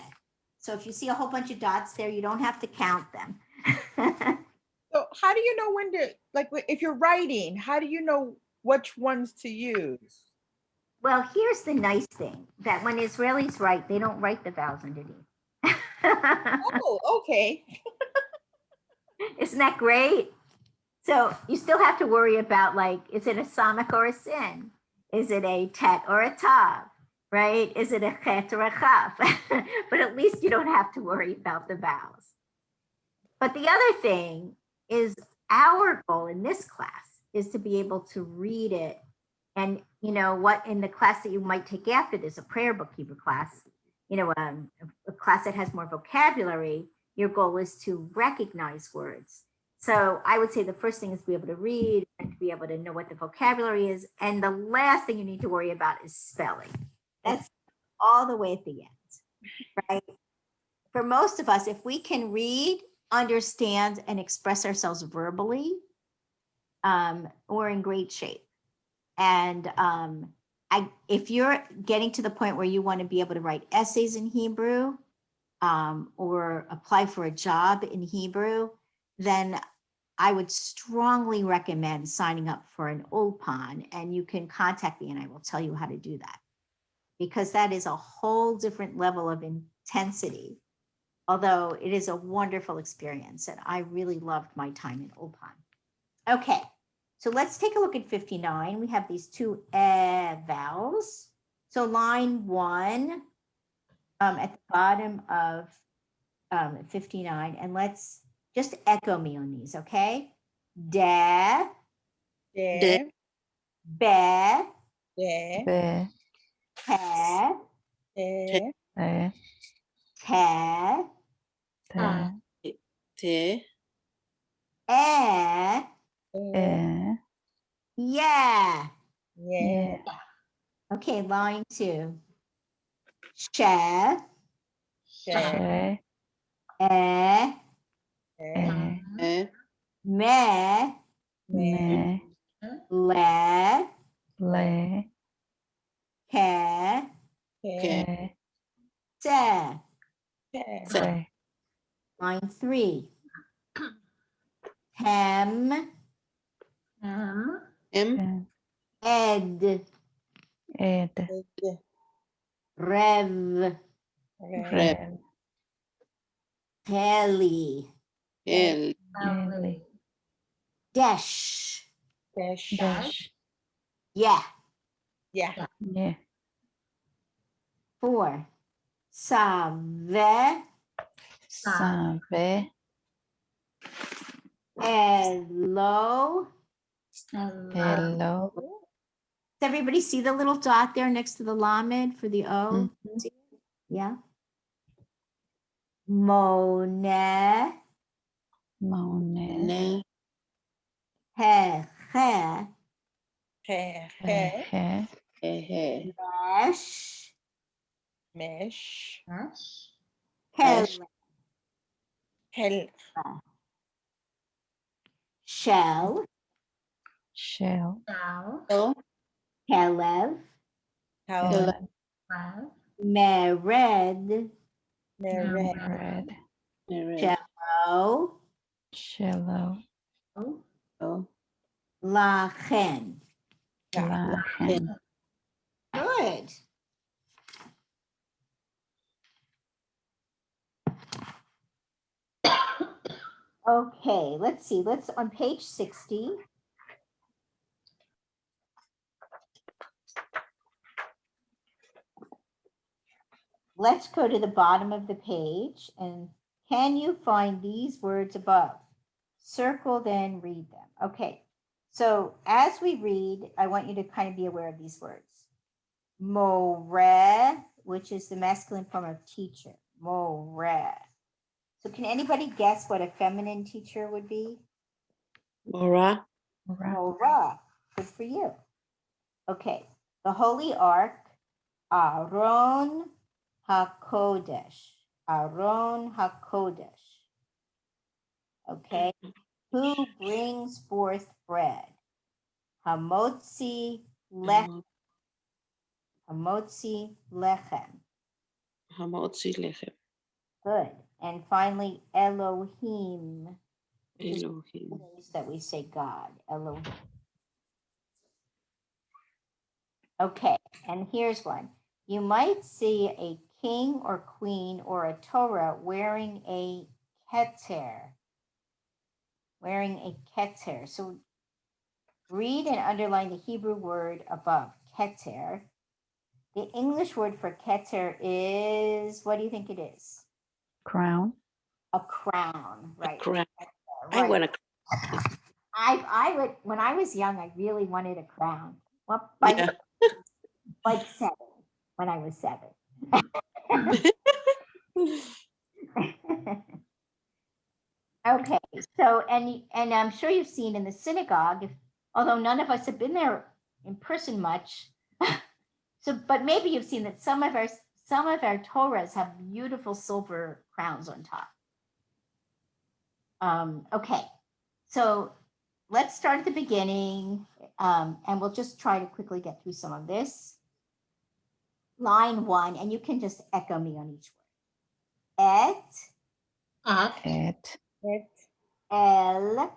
So if you see a whole bunch of dots there, you don't have to count them. So how do you know when to, like, if you're writing, how do you know which ones to use? Well, here's the nice thing, that when Israelis write, they don't write the vowels underneath. Oh, okay. Isn't that great? So you still have to worry about, like, is it a samach or a sin? Is it a tet or a tav? Right? Is it a chet or a chaf? But at least you don't have to worry about the vowels. But the other thing is, our goal in this class is to be able to read it. And what, in the class that you might take after this, a prayer book Hebrew class, a class that has more vocabulary, your goal is to recognize words. So I would say the first thing is to be able to read and to be able to know what the vocabulary is. And the last thing you need to worry about is spelling. That's all the way at the end, right? For most of us, if we can read, understand, and express ourselves verbally, we're in great shape. And if you're getting to the point where you want to be able to write essays in Hebrew, or apply for a job in Hebrew, then I would strongly recommend signing up for an Ulpan, and you can contact me and I will tell you how to do that, because that is a whole different level of intensity. Although it is a wonderful experience, and I really loved my time in Ulpan. Okay, so let's take a look at 59. We have these two vowels. So line 1 at the bottom of 59, and let's just echo me on these, okay? De, De, be, de, Be, te, de, Te, te, Te, Te, yeah. yeah, Yeah, Okay, line 2. She, she, She, eh, eh, E, me, Me, le, Le, ke, ke, Ke, se. ke, Se, Line 3. Hem, M, Em, ed, Ed, ed, rev, re, Rev, heli, L, Eli, desh. desh, Dash, Yeah. yeah, Yeah, 4. Save, Save, hello. Hello, Does everybody see the little dot there next to the lamed for the O? Mhm. See it? Yeah. Mone, Mone, N, he, he, he, He, E, mesh, mesh, hel, hel, shell, Shell, L, helev, hel, mered, mered, Red, Red, shallow, Shallow, O, lachen. Lachen, Good. Okay, let's see. Let's on page 60. Let's go to the bottom of the page, and can you find these words above? Circle, then read them. Okay, so as we read, I want you to kind of be aware of these words. More, which is the masculine form of teacher. More. So can anybody guess what a feminine teacher would be? Mora, Morah. Good for you. Okay, the Holy Ark, Aaron HaKodesh. Aaron HaKodesh. Okay, who brings forth bread? Hamotzi Lechem. Hamotzi Lechem. Hamotzi Lechem, Good. And finally, Elohim. Which is Elohim, place that we say God, Elohim. Okay, and here's one. You might see a king or queen or a Torah wearing a keter. Wearing a keter. So read and underline the Hebrew word above, keter. The English word for keter is, what do you think it is? Crown, A crown, right? crown. I Right. want a, I would, when I was young, I really wanted a crown. Well, by yeah, like 7, when I was 7. Okay, so and I'm sure you've seen in the synagogue, although none of us have been there in person much. So, but maybe you've seen that some of our Torahs have beautiful silver crowns on top. Okay, so let's start at the beginning, and we'll just try to quickly get through some of this. Line 1, and you can just echo me on each word. Et, Et, et, el,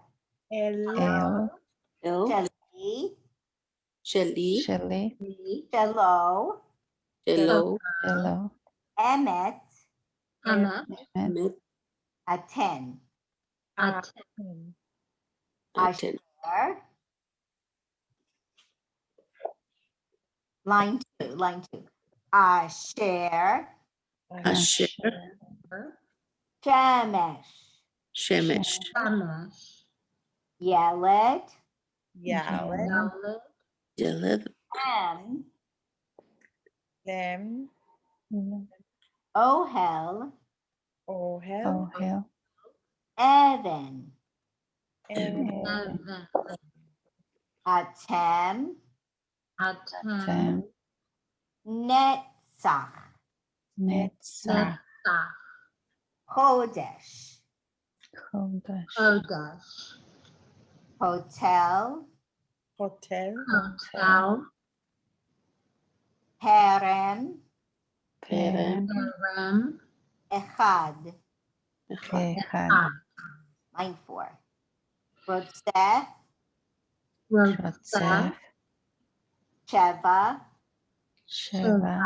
El, El, Shali, Shali, Shelley, Shalo, Hello, Hello, Emmet, Emmett, Met, Aten, Aten. Aten, Asher. Line two. Asher, Asher, Shemesh, Shemesh, Shamash, Yeled, Yaled, Jeled, Em, Lem, Ohel, Ohel, Ohel, Evan, Evan, Atem, Tem, Netzach, Netzach, Chodesh, Chodesh, Hotel, Hotel, Perem, Perem, Echad. Echad, Line 4. Rotzeh, Rotzef, Sheva, Sheva,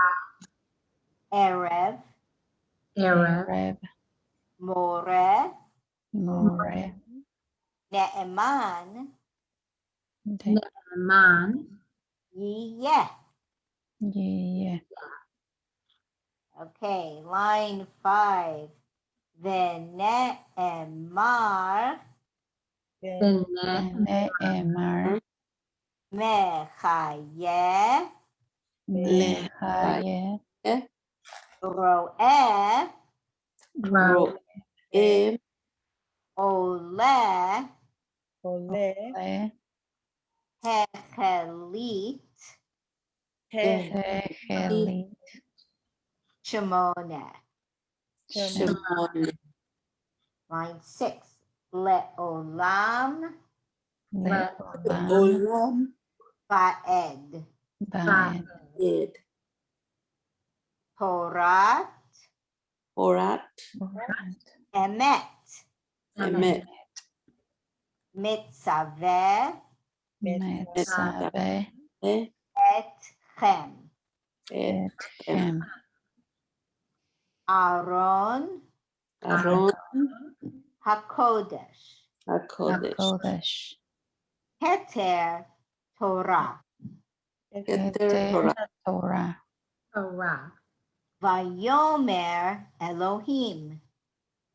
Erev, Ereb, More, More, Ne'eman, Yiyeh. Yeh, Okay, line 5. Ve'ne'emar Ne'emar, Mechayeh Mechaye, Ro'eh Ro, Em, Oleh Ole, Hechelit Hechelit, Shemoneh. Shemon, Line 6. Le'olam Leolam, Olam, Ba'ed. Baed, Ed, Torah Horat, Emet. Emet, Mitzaveh Metzaveh, Etchem. Etchem, Aaron Aaron, HaKodesh. HaKodesh, HaKodesh, Keter Torah. Keter Torah, Torah, Vayomer Elohim.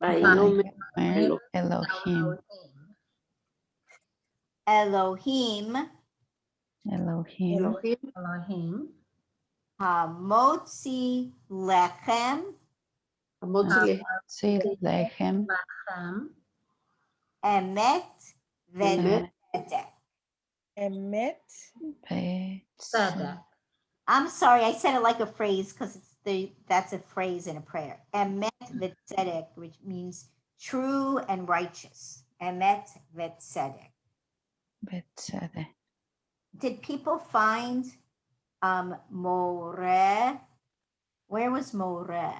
Vayomer Vayomer Elohim, Elohim Elohim, Hamotzi Lechem Amotzi Lechem, Emet Emet, V'Tzedek. Emet, Betzedek, I'm sorry, I said it like a phrase because that's a phrase in a prayer. Emet V'Tzedek, which means true and righteous. Emet V'Tzedek. Betzedek. Did people find More? Where was More?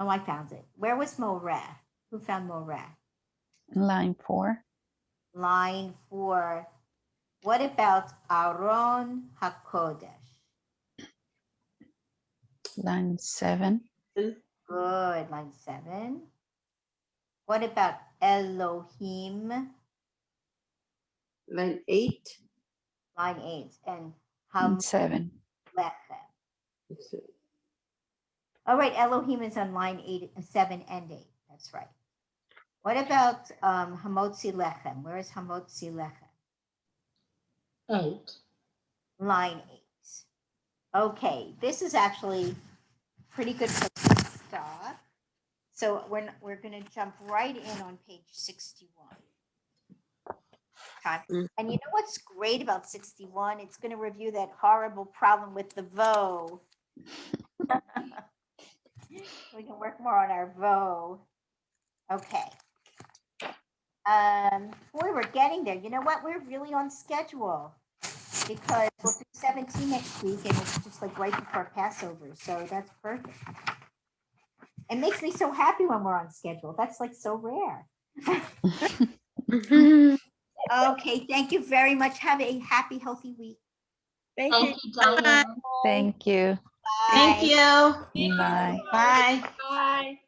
Oh, I found it. Where was More? Who found More? Line 4, Line 4. What about Aaron HaKodesh? line 7, Good, line 7. What about Elohim? line 8, Line 8. And line 7, Hamlechem. Oh, right, Elohim is on line 8, 7 and 8. That's right. What about Hamotzi Lechem? Where is Hamotzi Lechem? 8. Line 8. Okay, this is actually pretty good place to stop. So we're going to jump right in on page 61. And you know what's great about 61? It's going to review that horrible problem with the vo. We can work more on our vo. Okay. Boy, we're getting there. You know what? We're really on schedule because we'll do 17 next week and it's just like right before Passover. So that's perfect. It makes me so happy when we're on schedule. That's like so rare. Okay, thank you very much. Have a happy, healthy week. Thank Thank you. you, Diane. Thank you. Thank Bye. you. Bye. Bye. Bye.